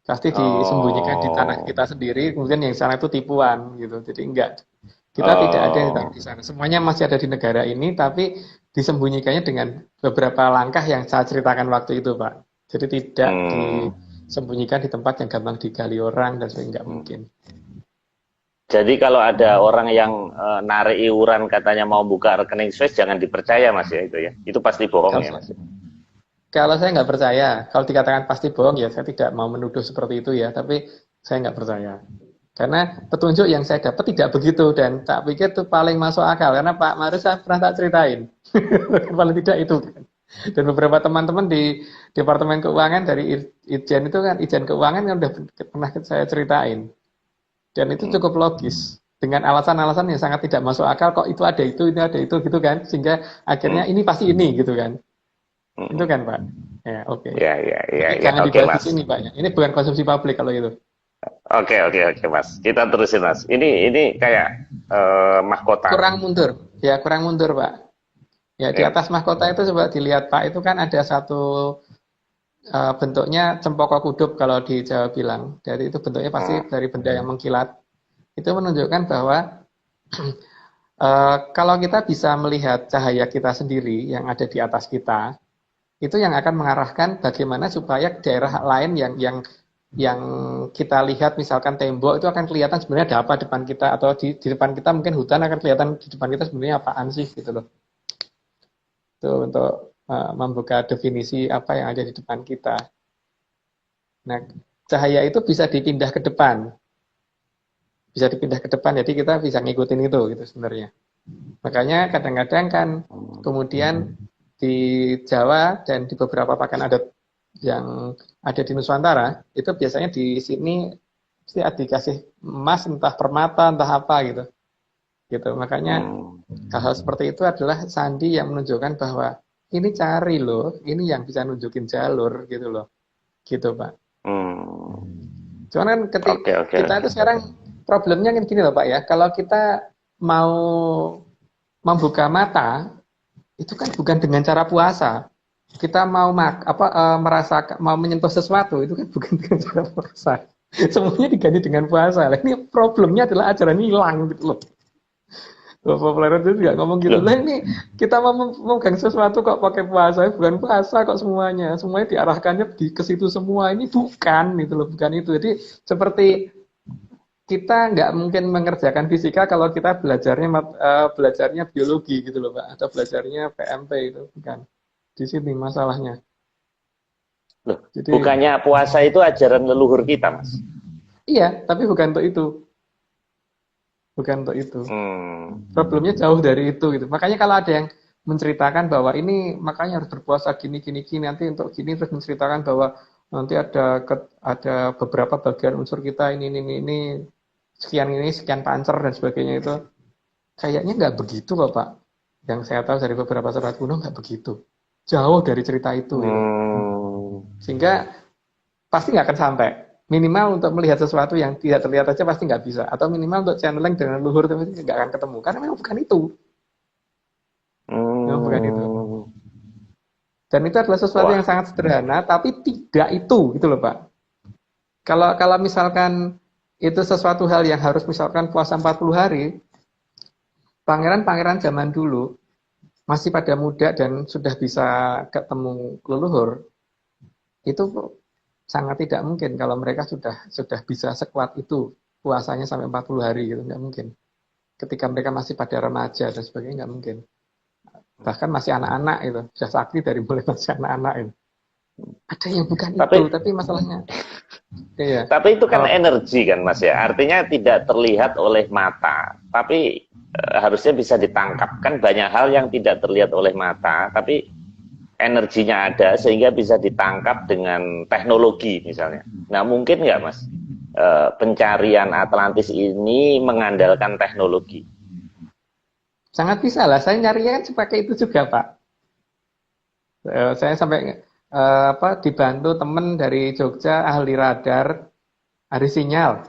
Pasti disembunyikan di tanah Oh. kita sendiri, kemudian yang sana itu tipuan gitu. Jadi enggak, kita tidak ada yang ditaruh Oh. di sana. Semuanya masih ada di negara ini, tapi disembunyikannya dengan beberapa langkah yang saya ceritakan waktu itu, Pak. Jadi tidak Hmm. disembunyikan di tempat yang gampang digali orang dan sebagainya, enggak mungkin. Jadi kalau ada orang yang narik iuran katanya mau buka rekening Swiss, jangan dipercaya, Mas, ya itu ya. Itu pasti bohong Kalau ya, saya, Mas. kalau saya nggak percaya, kalau dikatakan pasti bohong ya saya tidak mau menuduh seperti itu ya, tapi saya nggak percaya. Karena petunjuk yang saya dapat tidak begitu dan tak pikir itu paling masuk akal karena Pak Marus saya pernah tak ceritain. Paling tidak itu kan. Dan beberapa teman-teman di Departemen Keuangan dari Ijen itu kan Ijen Keuangan kan udah pernah saya ceritain. Dan itu Hmm. cukup logis dengan alasan-alasan yang sangat tidak masuk akal kok itu ada itu, ini ada itu gitu kan. Sehingga akhirnya Hmm. ini pasti ini gitu kan. Itu Hmm. kan Pak. Ya, oke. Ya, ya, ya, Tapi ya. jangan Oke, dibahas di Mas. sini Pak ya. Ini bukan konsumsi publik kalau itu. Oke, oke, oke, Mas. Kita terusin, Mas. Ini kayak mahkota, Mas. Kurang mundur. Ya, kurang mundur Pak. Ya, di Ya. atas mahkota itu coba dilihat Pak, itu kan ada satu bentuknya cempaka kudup kalau di Jawa bilang. Jadi itu bentuknya pasti Hmm. dari benda yang mengkilat. Itu menunjukkan bahwa kalau kita bisa melihat cahaya kita sendiri yang ada di atas kita, itu yang akan mengarahkan bagaimana supaya daerah lain yang kita lihat misalkan tembok itu akan kelihatan sebenarnya ada apa depan kita atau di depan kita mungkin hutan akan kelihatan di depan kita sebenarnya apaan sih gitu loh. Itu untuk membuka definisi apa yang ada di depan kita. Nah, cahaya itu bisa dipindah ke depan, bisa dipindah ke depan, jadi kita bisa ngikutin itu gitu sebenarnya. Makanya kadang-kadang kan kemudian di Jawa dan di beberapa pakaian adat yang ada di Nusantara, itu biasanya di sini pasti dikasih emas, entah permata, entah apa gitu. Gitu. Makanya Hmm. hal-hal seperti itu adalah sandi yang menunjukkan bahwa ini cari loh, ini yang bisa nunjukin jalur gitu loh. Gitu, Pak. Hmm. Cuman kan Oke, oke. kita itu sekarang problemnya kan gini loh Pak ya, kalau kita mau membuka mata itu kan bukan dengan cara puasa. Kita mau merasa mau menyentuh sesuatu itu kan bukan dengan cara puasa. Semuanya diganti dengan puasa. Nah, ini problemnya adalah ajaran hilang gitu loh. Bapak Pleret itu juga ngomong gitu Loh, lah ini kita mau memegang sesuatu kok pakai puasa bukan puasa kok semuanya diarahkannya ke situ semua ini bukan itu loh bukan itu jadi seperti kita nggak mungkin mengerjakan fisika kalau kita belajarnya biologi gitu loh Pak atau belajarnya PMP itu bukan di sini masalahnya. loh. Jadi Bukannya puasa itu ajaran leluhur kita, Mas? iya, tapi bukan untuk itu, bukan untuk itu. Hmm. Problemnya jauh dari itu gitu. Makanya kalau ada yang menceritakan bahwa ini makanya harus berpuasa gini gini gini nanti untuk gini terus menceritakan bahwa nanti ada beberapa bagian unsur kita ini sekian pancer dan sebagainya itu kayaknya nggak begitu kok Pak. Yang saya tahu dari beberapa surat kuno nggak begitu. Jauh dari cerita itu gitu. Hmm. Sehingga pasti nggak akan sampai. Minimal untuk melihat sesuatu yang tidak terlihat aja pasti nggak bisa. Atau minimal untuk channeling dengan luhur itu nggak akan ketemu. Karena memang bukan itu. Memang bukan itu. Hmm. Dan itu adalah sesuatu Wah. yang sangat sederhana, tapi tidak itu, gitu loh Pak. Kalau misalkan itu sesuatu hal yang harus misalkan puasa 40 hari, pangeran-pangeran zaman dulu masih pada muda dan sudah bisa ketemu leluhur, itu sangat tidak mungkin kalau mereka sudah bisa sekuat itu puasanya sampai 40 hari gitu, nggak mungkin. ketika mereka masih pada remaja dan sebagainya, nggak mungkin. Bahkan masih anak-anak itu, sudah sakti dari mulai masih anak-anak itu. Ada yang bukan Tapi itu, tapi masalahnya, iya. tapi itu kan Kalau energi kan Mas ya. Artinya tidak terlihat oleh mata, tapi harusnya bisa ditangkap. Kan banyak hal yang tidak terlihat oleh mata, tapi energinya ada sehingga bisa ditangkap dengan teknologi misalnya. Nah mungkin nggak Mas, pencarian Atlantis ini mengandalkan teknologi? sangat bisa lah, saya nyarinya kan pakai itu juga Pak. Saya sampai dibantu temen dari Jogja, ahli radar, ahli sinyal.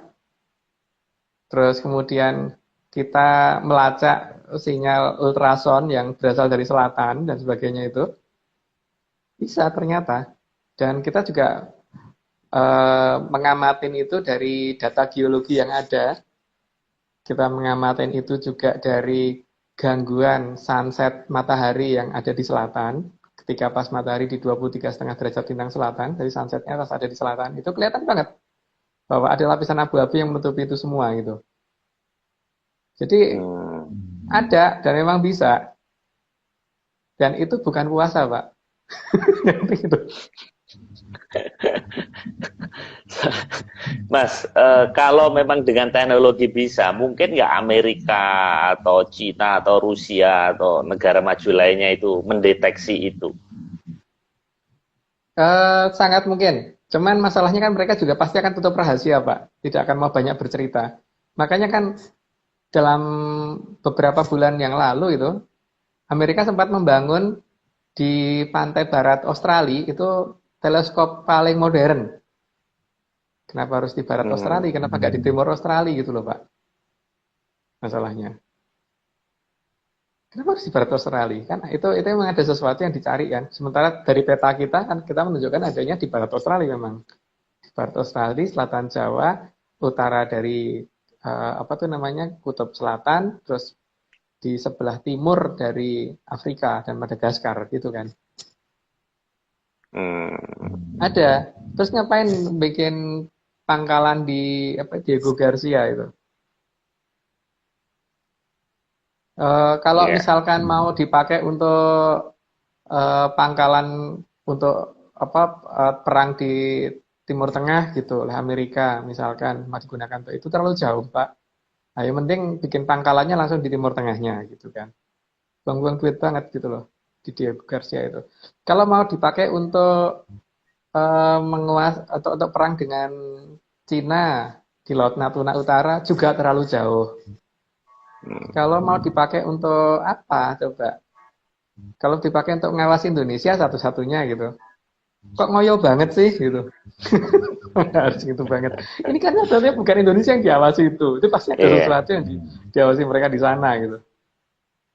Terus kemudian kita melacak sinyal ultrason yang berasal dari selatan dan sebagainya itu. Bisa ternyata. Dan kita juga mengamatin itu dari data geologi yang ada. Kita mengamatin itu juga dari gangguan sunset matahari yang ada di selatan. Ketika pas matahari di 23,5 derajat lintang selatan, dari sunsetnya pas ada di selatan, itu kelihatan banget bahwa ada lapisan abu-abu yang menutupi itu semua gitu. Jadi ada dan memang bisa. Dan itu bukan puasa, Pak. Gitu. Mas, kalau memang dengan teknologi bisa, mungkin nggak Amerika atau Cina atau Rusia atau negara maju lainnya itu mendeteksi itu? Sangat mungkin. Cuman masalahnya kan mereka juga pasti akan tutup rahasia, Pak. Tidak akan mau banyak bercerita. Makanya kan dalam beberapa bulan yang lalu itu, Amerika sempat membangun di pantai barat Australia itu teleskop paling modern. Kenapa harus di barat Australia? Kenapa nggak di timur Australia gitu loh, Pak? Masalahnya. Kenapa harus di barat Australia? Kan itu memang ada sesuatu yang dicari kan. Sementara dari peta kita kan kita menunjukkan adanya di barat Australia memang. Di barat Australia, selatan Jawa, utara dari apa tuh namanya Kutub Selatan, terus di sebelah timur dari Afrika dan Madagaskar gitu kan. Ada. Terus ngapain bikin pangkalan di Diego Garcia itu? Kalau misalkan mau dipakai untuk pangkalan untuk perang di Timur Tengah gitu oleh Amerika misalkan mau digunakan untuk itu terlalu jauh Pak. Nah, yang penting bikin pangkalannya langsung di Timur Tengahnya gitu kan. Buang-buang duit banget gitu loh di Diego Garcia itu. Kalau mau dipakai untuk menguas atau untuk perang dengan Cina di Laut Natuna Utara juga terlalu jauh. Kalau mau dipakai untuk apa coba? Kalau dipakai untuk ngawasi Indonesia satu-satunya gitu. Kok ngoyo banget sih gitu. Harus gitu banget. Ini kan sebenarnya bukan Indonesia yang diawasi itu. Itu pasti ada sesuatu yang diawasi mereka di sana gitu.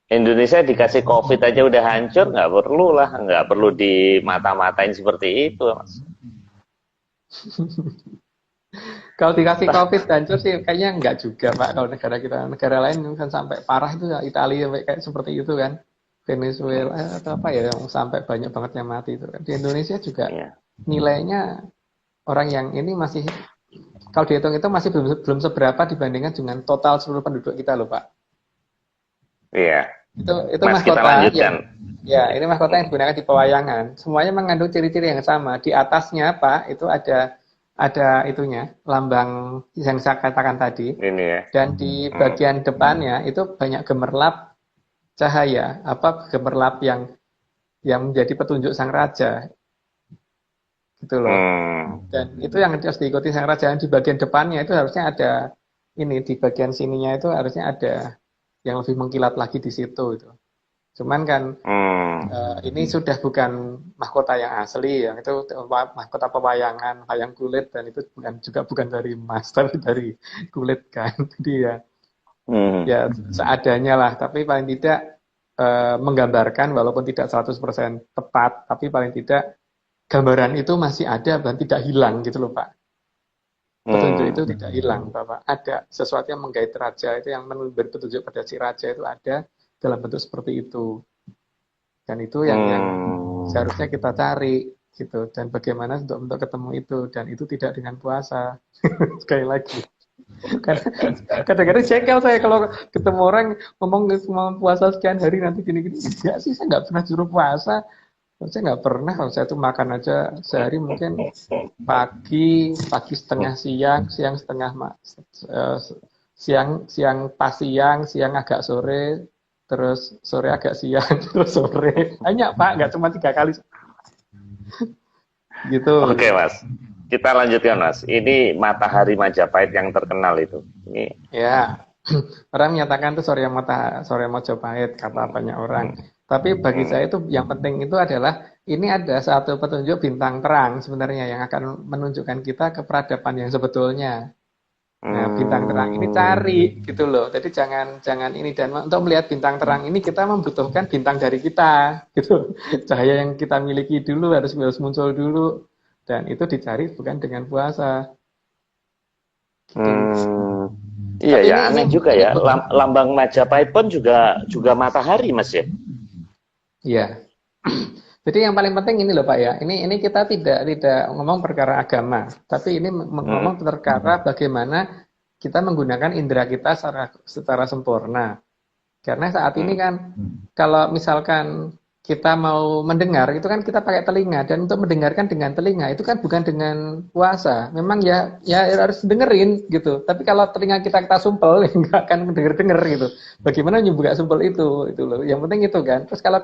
Indonesia dikasih COVID aja udah hancur, nggak perlu lah, nggak perlu dimata-matain seperti itu, Mas. Kalau dikasih COVID hancur sih kayaknya enggak juga Pak. Kalau negara kita, negara lain kan sampai parah itu ya Italia sampai kayak seperti itu kan. Venezuela atau apa ya yang sampai banyak banget yang mati itu kan. Di Indonesia juga nilainya orang yang ini masih kalau dihitung itu masih belum seberapa dibandingkan dengan total seluruh penduduk kita loh Pak. Iya. Itu Mas, mahkota kita lanjutkan. Ya, ini mahkota yang digunakan di pewayangan. Semuanya mengandung ciri-ciri yang sama. Di atasnya Pak itu ada itunya lambang yang saya katakan tadi. Ini ya. Dan di bagian depannya itu banyak gemerlap cahaya, gemerlap yang menjadi petunjuk sang raja. Gitu loh. Dan itu yang harus diikuti sang raja. Di bagian depannya itu harusnya ada ini, di bagian sininya itu harusnya ada yang lebih mengkilat lagi di situ itu. Cuman kan ini sudah bukan mahkota yang asli, yang itu mahkota pewayangan, wayang kulit dan itu bukan dari emas tapi dari kulit kan. Jadi ya seadanya lah, tapi paling tidak menggambarkan walaupun tidak 100% tepat, tapi paling tidak gambaran itu masih ada dan tidak hilang gitu loh Pak. Petunjuk itu tidak hilang Bapak. Ada sesuatu yang menggait raja itu yang memberi petunjuk pada si raja itu ada dalam bentuk seperti itu. Dan itu yang seharusnya kita cari gitu. Dan bagaimana untuk ketemu itu, dan itu tidak dengan puasa. Sekali lagi. Karena kadang-kadang jengkel saya kalau ketemu orang ngomong mau puasa sekian hari nanti gini-gini. Enggak sih, saya nggak pernah suruh puasa. Saya nggak pernah, kalau saya tuh makan aja sehari mungkin pagi setengah siang, siang setengah siang pas siang agak sore, terus sore agak siang, terus sore. Banyak Pak, nggak cuma 3 kali. Gitu. Oke Mas, kita lanjutkan Mas. Ini matahari Majapahit yang terkenal itu. Ini Ya, orang menyatakan itu sore Mojopahit, kata banyak orang. Tapi bagi saya itu yang penting itu adalah ini ada satu petunjuk bintang terang sebenarnya yang akan menunjukkan kita ke peradaban yang sebetulnya. Nah, bintang terang ini cari gitu loh. Jadi jangan ini, dan untuk melihat bintang terang ini kita membutuhkan bintang dari kita gitu. Cahaya yang kita miliki dulu harus muncul dulu, dan itu dicari bukan dengan puasa. Gitu. Iya Tapi ya, aneh juga ya. Lambang Majapahit pun juga matahari Mas ya. Iya. Jadi yang paling penting ini loh Pak ya. Ini kita tidak ngomong perkara agama, tapi ini ngomong perkara bagaimana kita menggunakan indera kita secara sempurna. Karena saat ini kan kalau misalkan kita mau mendengar itu kan kita pakai telinga, dan untuk mendengarkan dengan telinga itu kan bukan dengan puasa. Memang ya harus dengerin gitu. Tapi kalau telinga kita sumpel nggak akan mendengar gitu. Bagaimana nyumbuka sumpel itu loh. Yang penting itu kan. Terus kalau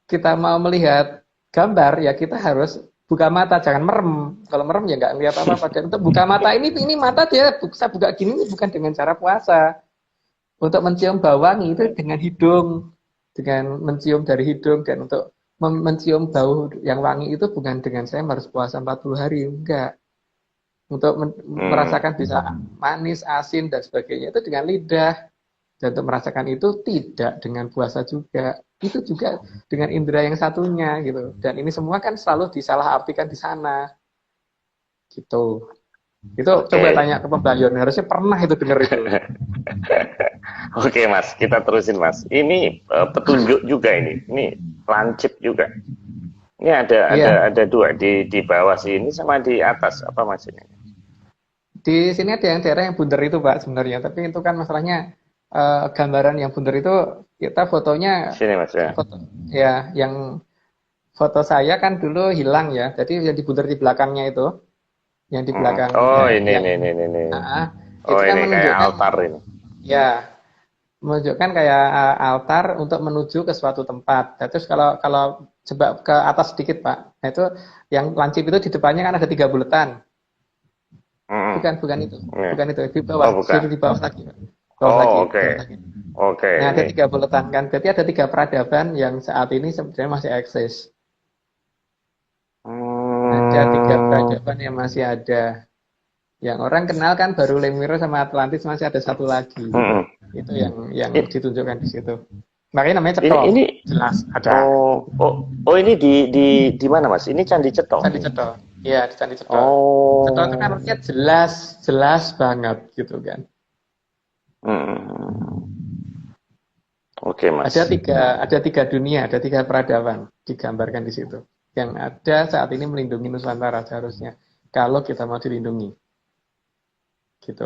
kita mau melihat gambar ya kita harus buka mata, jangan merem. Kalau merem ya nggak lihat apa-apa. Dan untuk buka mata ini mata dia bisa buka gini bukan dengan cara puasa. Untuk mencium bau wangi itu dengan hidung, dengan mencium dari hidung, dan untuk mencium bau yang wangi itu bukan dengan saya harus puasa 40 hari, enggak. Untuk merasakan bisa manis, asin dan sebagainya itu dengan lidah. Dan untuk merasakan itu tidak dengan puasa juga. Itu juga dengan indera yang satunya gitu. Dan ini semua kan selalu disalahartikan di sana. Gitu. Itu coba tanya ke pembayon, harusnya pernah itu dengar itu. Oke Mas, kita terusin Mas. Ini petunjuk juga ini. Ini lancip juga. Ini ada dua di bawah sini sama di atas, apa Mas ini? Di sini ada yang daerah yang bundar itu Pak sebenarnya, tapi itu kan masalahnya gambaran yang bundar itu kita fotonya sini Mas ya. Yang foto saya kan dulu hilang ya. Jadi yang dibundar di belakangnya itu, yang di belakang. Oh, ini. Itu kan ini kayak altar ini. Ya, menunjukkan kayak altar untuk menuju ke suatu tempat. Nah, terus kalau coba ke atas sedikit Pak, nah itu yang lancip itu di depannya kan ada 3 buletan. Bukan itu. Bukan itu. Di bawah, di bawah lagi. Oke. Nah, ada 3 buletan kan. Berarti ada 3 peradaban yang saat ini sebenarnya masih eksis. Ada 3 peradaban yang masih ada. Yang orang kenal kan baru Lemiro sama Atlantis, masih ada satu lagi. Itu yang ditunjukkan di situ. Makanya namanya Cetho. Ini jelas ada. Oh ini di mana Mas? Ini Candi Cetho. Candi Cetho. Iya, di Candi Cetho. Cetho itu kan artinya jelas banget gitu kan. Oke Mas. Ada tiga dunia, ada 3 peradaban digambarkan di situ. Yang ada saat ini melindungi Nusantara seharusnya, kalau kita mau dilindungi. Gitu.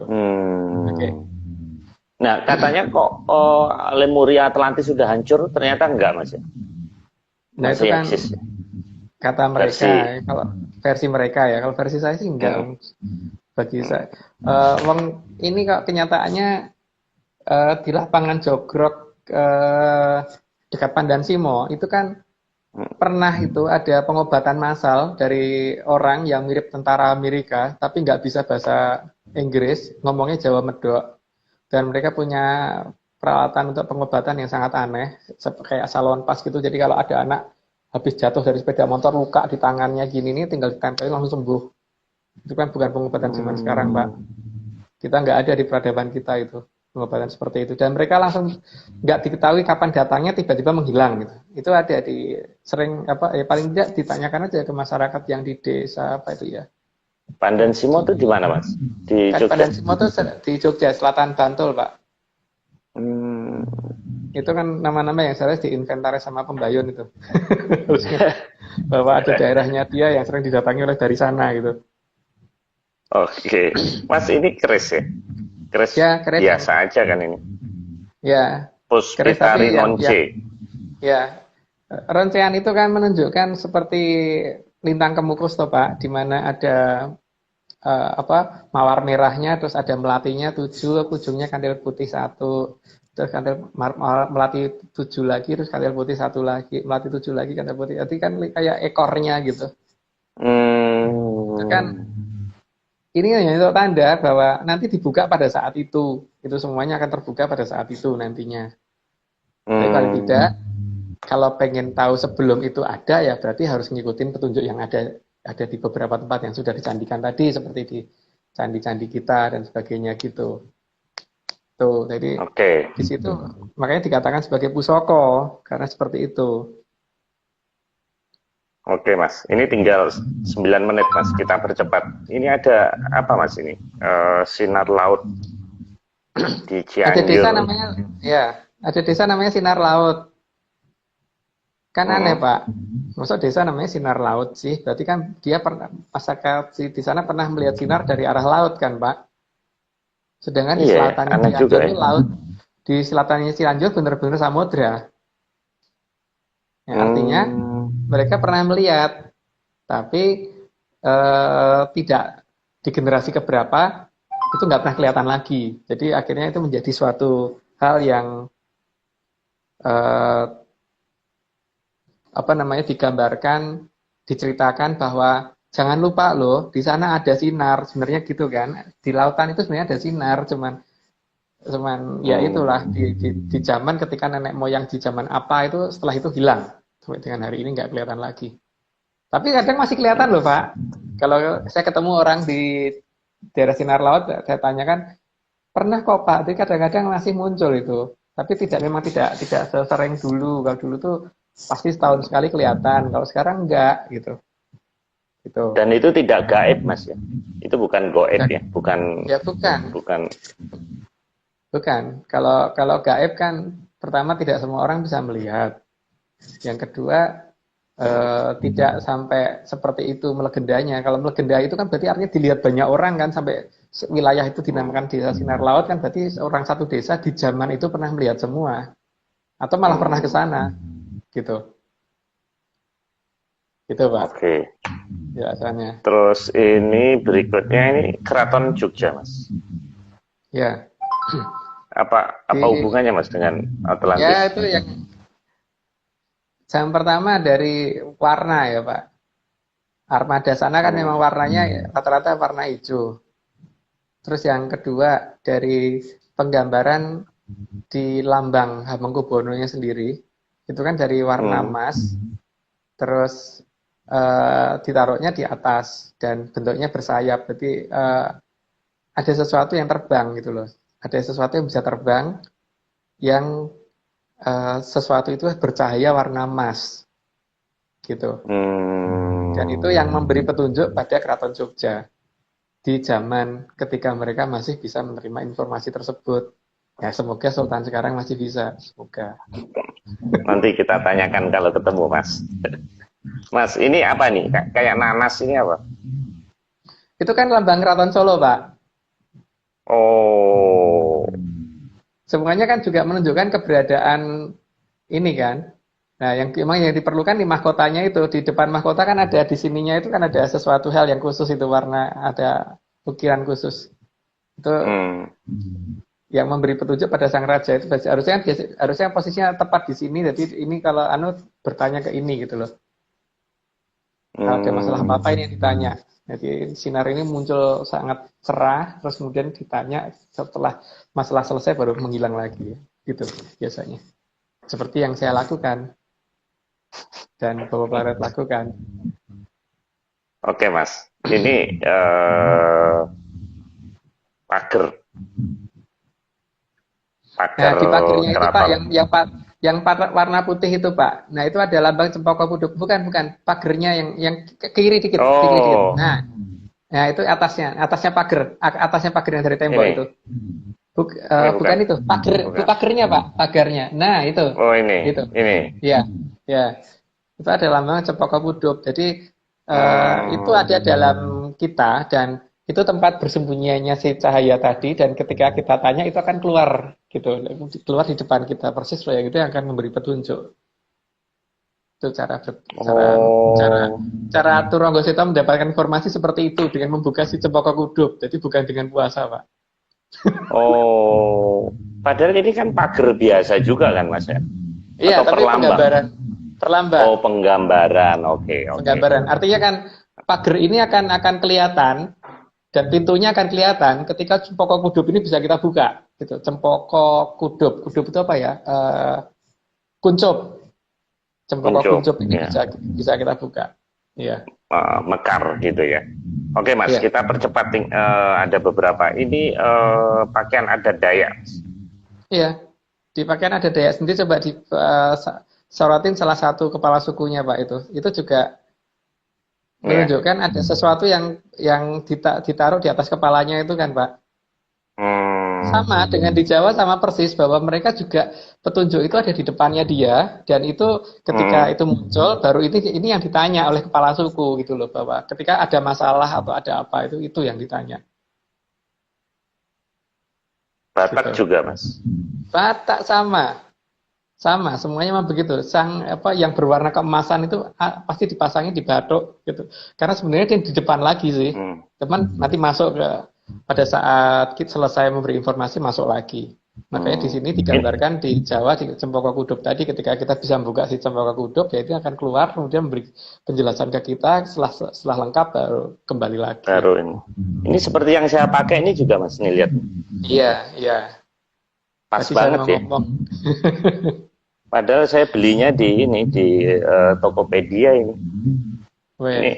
Oke. Nah, katanya kok Lemuria Atlantis sudah hancur, ternyata enggak Mas ya? Nah, itu kan eksis. Kata mereka, kalau versi mereka ya, kalau versi saya sih enggak. Bagi saya, ini kok kenyataannya di lapangan Jogrok dekat Pandan Simo itu kan pernah itu ada pengobatan massal dari orang yang mirip tentara Amerika tapi nggak bisa bahasa Inggris, ngomongnya Jawa medok, dan mereka punya peralatan untuk pengobatan yang sangat aneh kayak salon pas gitu. Jadi kalau ada anak habis jatuh dari sepeda motor luka di tangannya gini nih, tinggal ditempelin langsung sembuh. Itu kan bukan pengobatan zaman sekarang Pak. Kita nggak ada di peradaban kita itu pengobatan seperti itu, dan mereka langsung nggak diketahui kapan datangnya tiba-tiba menghilang gitu. Itu ada sering paling tidak ditanyakan aja ke masyarakat yang di desa apa itu ya. Pandan Simo itu di mana Mas? Di Jogja. Pandan Simo itu di Jogja, selatan Bantul Pak. Itu kan nama-nama yang saya diinventaris sama pembayun itu. Bahwa ada daerahnya dia yang sering didatangi oleh dari sana gitu. Oke, Mas ini keris ya? Keris Ya, keris yang biasa aja kan ini. ya keris Puspitari tapi yang nonce. ya rencean itu kan menunjukkan seperti lintang kemukus toh Pak, di mana ada mawar merahnya, terus ada melatinya 7, ujungnya kandil putih 1, terus kandil melati 7 lagi, terus kandil putih 1 lagi, melati 7 lagi, kandil putih. Jadi kan kayak ekornya gitu. Itu kan Hmm. ini hanya itu tanda bahwa nanti dibuka pada saat itu. Itu semuanya akan terbuka pada saat itu nantinya. Tapi paling tidak, Hmm. kalau pengen tahu sebelum itu ada ya berarti harus ngikutin petunjuk yang ada di beberapa tempat yang sudah dicandikan tadi seperti di candi-candi kita dan sebagainya gitu. Tuh, jadi Oke. di situ makanya dikatakan sebagai pusoko karena seperti itu. Oke Mas, ini tinggal 9 menit Mas, kita percepat. Ini ada apa Mas ini? Sinar laut di Ada desa Cianjur. namanya ada desa namanya Sinar Laut. Kan aneh, Mm-mm. Pak. Maksud desa namanya Sinar Laut sih. Berarti kan dia pernah masyarakat di sana pernah melihat sinar dari arah laut kan, Pak. Sedangkan di Iya ya, selatannya aneh juga Cianjur ya. itu laut. Di selatannya Cianjur benar-benar samudra. Ya, artinya Hmm. mereka pernah melihat, tapi tidak di generasi keberapa itu nggak pernah kelihatan lagi. Jadi akhirnya itu menjadi suatu hal yang eh, digambarkan, diceritakan bahwa jangan lupa loh di sana ada sinar sebenarnya gitu kan. Di lautan itu sebenarnya ada sinar, cuman cuman ya itulah Hmm. di zaman ketika nenek moyang di zaman apa itu setelah itu hilang sampai dengan hari ini nggak kelihatan lagi. Tapi kadang masih kelihatan loh Pak. Kalau saya ketemu orang di daerah sinar laut, saya tanyakan pernah kok Pak. Tapi kadang-kadang masih muncul itu. Tapi memang tidak sesering dulu. Kalau dulu tuh pasti setahun sekali kelihatan. Kalau sekarang enggak gitu. Gitu. Dan itu tidak gaib Mas ya. Itu bukan goib Ya, ya, bukan ya bukan, bukan. bukan. Kalau gaib kan pertama tidak semua orang bisa melihat. Yang kedua tidak sampai seperti itu melegendanya. Kalau melegenda itu kan berarti artinya dilihat banyak orang kan sampai wilayah itu dinamakan desa sinar laut kan berarti orang satu desa di zaman itu pernah melihat semua atau malah pernah ke Hmm. sana gitu. Gitu Pak. Oke. Biasanya. Terus ini berikutnya ini Keraton Jogja Mas. Ya. Apa Di hubungannya Mas dengan ya Atlantis? itu yang pertama dari warna ya Pak. Armada sana kan memang Hmm. warnanya rata-rata warna hijau. Terus yang kedua dari penggambaran di lambang Hamengkubuwono-nya sendiri itu kan dari warna Hmm. emas, terus ditaruhnya di atas dan bentuknya bersayap. Jadi ada sesuatu yang terbang gitu loh. Ada sesuatu yang bisa terbang yang sesuatu itu bercahaya warna emas gitu. Dan itu yang memberi Hmm. petunjuk pada Keraton Jogja di zaman ketika mereka masih bisa menerima informasi tersebut. Ya semoga Sultan sekarang masih bisa, semoga. Nanti kita tanyakan kalau ketemu Mas. Mas, ini apa nih? Kayak nanas ini apa? Itu kan lambang Keraton Solo, Pak. Oh. Semuanya kan juga menunjukkan keberadaan ini kan. Nah, yang memang yang diperlukan di mahkotanya itu di depan mahkota kan ada di sininya itu kan ada sesuatu hal yang khusus itu warna ada ukiran khusus. Itu Hmm. yang memberi petunjuk pada sang raja itu harusnya posisinya tepat di sini. Jadi ini kalau Anu bertanya ke ini gitu loh. Kalau ada masalah Hmm. apa-apa ini yang ditanya. Jadi sinar ini muncul sangat cerah, terus kemudian ditanya setelah masalah selesai baru menghilang lagi. Gitu biasanya. Seperti yang saya lakukan dan Bapak Planet lakukan. Oke Mas. Ini pagar Nah, pagar di pagernya itu Pak keraton. yang warna putih itu Pak. Nah, itu ada lambang cempaka puduk. Bukan pagernya yang ke kiri dikit, ke kiri dikit. Oh, Nah itu atasnya atasnya pagar yang dari tembok itu. ini. Ini bukan. Bukan itu, Bukan. pagernya Pak, pagarnya. Nah Oh, ini. itu, Ini. ya, ya, itu ada lambang cempaka puduk. Jadi itu Hmm. ada dalam kita dan itu tempat bersembunyinya si cahaya tadi, dan ketika kita tanya itu akan keluar gitu, keluar di depan kita persis loh, yang itu yang akan memberi petunjuk. Itu cara Oh, cara Turangga mendapatkan informasi seperti itu dengan membuka si Cempaka Kudup. Jadi bukan dengan puasa, Pak. oh. Padahal ini kan pagar biasa juga kan, Mas ya? Iya, Atau tapi perlambang? penggambaran perlambat. Oh, penggambaran. Oke, oke. Penggambaran. Artinya kan pagar ini akan kelihatan dan pintunya akan kelihatan ketika Cempaka Kudup ini bisa kita buka. Gitu. Cempaka Kudup. Kudup itu apa ya? Kuncup. Cempaka Kuncup, kuncup ini ya. bisa kita buka. Iya. Mekar gitu ya. Oke, Mas, Iya. kita percepat. Ada beberapa. Ini pakaian adat Dayak. Iya. Di pakaian ada Dayak sendiri, coba sorotin salah satu kepala sukunya, Pak, itu. Itu juga Ya. menunjukkan ada sesuatu yang ditaruh di atas kepalanya itu kan, Pak. Hmm, Sama dengan di Jawa, sama persis bahwa mereka juga petunjuk itu ada di depannya dia, dan itu ketika hmm. itu muncul baru ini yang ditanya oleh kepala suku gitu loh, bahwa ketika ada masalah atau ada apa itu yang ditanya Batak gitu. juga, Mas. Batak sama semuanya memang begitu. Sang apa yang berwarna keemasan itu pasti dipasangin di batok gitu, karena sebenarnya dia di depan lagi sih, Hmm. teman nanti masuk pada saat kita selesai memberi informasi masuk lagi. Makanya di Hmm. sini digambarkan di Jawa di Cempaka Kudup tadi, ketika kita bisa membuka si Cempaka Kudup, ya itu akan keluar kemudian memberi penjelasan ke kita, setelah lengkap baru kembali lagi. Baru ini. Ini seperti yang saya pakai ini juga, Mas. Nih, lihat. Iya, iya. Pas Tadi saya banget mau ya. ngomong. Padahal saya belinya di Tokopedia ini. Ini, Weh,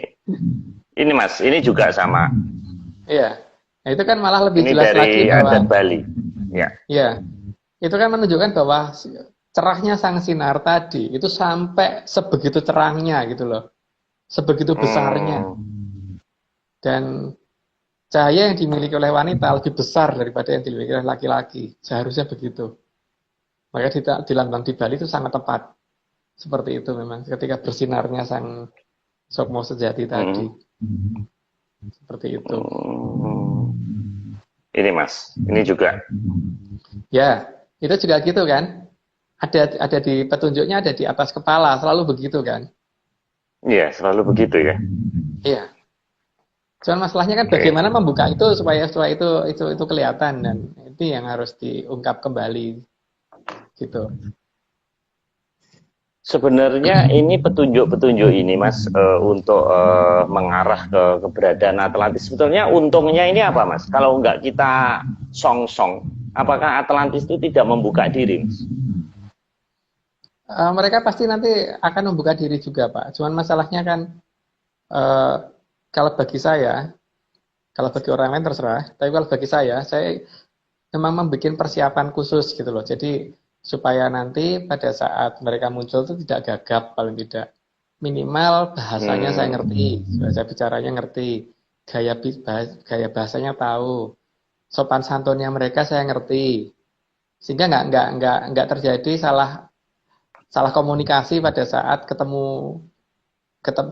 ini Mas, ini juga sama. iya. Nah, itu kan malah lebih Ini jelas lagi dari adat bahwa, Bali. Ya. ya, itu kan menunjukkan bahwa cerahnya sang sinar tadi itu sampai sebegitu cerahnya gitu loh, sebegitu besarnya, Hmm. dan cahaya yang dimiliki oleh wanita lebih besar daripada yang dimiliki oleh laki-laki. Seharusnya begitu. Makanya di lambang di Bali itu sangat tepat. Seperti itu memang. Ketika bersinarnya sang Sukmo sejati tadi. Hmm. Seperti itu. Hmm. Ini Mas, ini juga. Ya, itu juga gitu kan. Ada di petunjuknya, ada di atas kepala. Selalu begitu kan. Iya, selalu begitu ya. Iya. Cuman masalahnya kan Oke. bagaimana membuka itu supaya itu kelihatan, dan itu yang harus diungkap kembali gitu. Sebenarnya ini petunjuk-petunjuk ini, Mas, untuk mengarah ke keberadaan Atlantis. Sebetulnya untungnya ini apa, Mas? Kalau nggak kita song-song, apakah Atlantis itu tidak membuka diri, Mas? Mereka pasti nanti akan membuka diri juga, Pak. Cuman masalahnya kan eh, kalau bagi saya, kalau bagi orang lain terserah, tapi kalau bagi saya memang membuat persiapan khusus gitu loh. Jadi supaya nanti pada saat mereka muncul itu tidak gagap, paling tidak. Minimal bahasanya saya Hmm. ngerti, bahasa bicaranya ngerti, gaya bahasanya tahu, sopan santunnya mereka saya ngerti, sehingga nggak terjadi salah salah komunikasi pada saat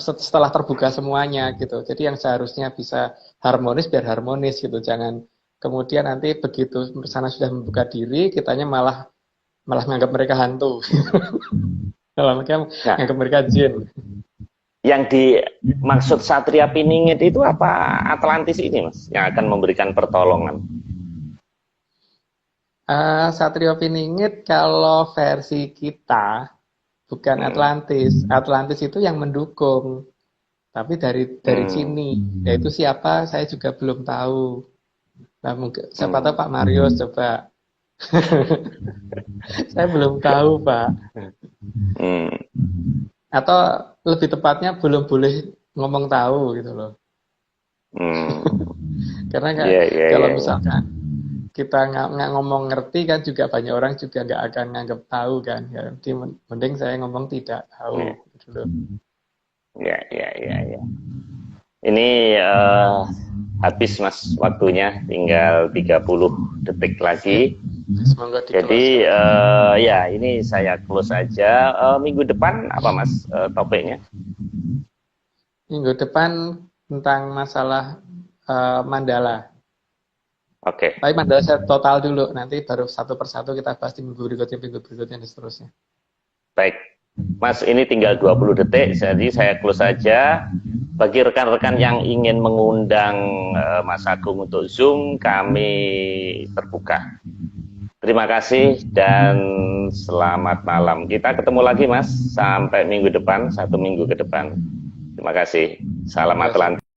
setelah terbuka semuanya gitu. Jadi yang seharusnya bisa harmonis biar harmonis gitu. Jangan kemudian nanti begitu sana sudah membuka diri, kitanya malah malah menganggap mereka hantu. Kalau mereka Nah, menganggap mereka jin. yang dimaksud Satria Piningit itu apa Atlantis ini, Mas? Yang akan memberikan pertolongan. Satrio Piningit kalau versi kita bukan Hmm. Atlantis. Atlantis itu yang mendukung. Tapi dari Hmm. sini, yaitu siapa saya juga belum tahu. Nah, mungkin siapa tahu Hmm. Pak Marius coba. Saya belum tahu, Pak. Hmm. Atau lebih tepatnya belum boleh ngomong tahu gitu loh. Hmm. Karena Iya, iya, kalau iya, iya. misalkan kita nggak ngomong ngerti kan juga banyak orang juga nggak akan nganggap tahu kan. Ya, jadi mending saya ngomong tidak tahu Iya, gitu loh. iya, iya, iya, iya. Ini habis, Mas, waktunya tinggal 30 detik Ya, lagi. semoga di close Jadi ya. ya ini saya close aja. Minggu depan apa, Mas, topiknya? Minggu depan tentang masalah Mandala. Oke. Tapi Mandala saya total dulu, nanti baru satu persatu kita bahas di minggu berikutnya, dan seterusnya. Baik, Mas, ini tinggal 20 detik, jadi saya close saja. Bagi rekan-rekan yang ingin mengundang Mas Agung untuk Zoom, kami terbuka. Terima kasih dan selamat malam. Kita ketemu lagi, Mas, sampai minggu depan, 1 minggu ke depan. Terima kasih. Salam Atlantis.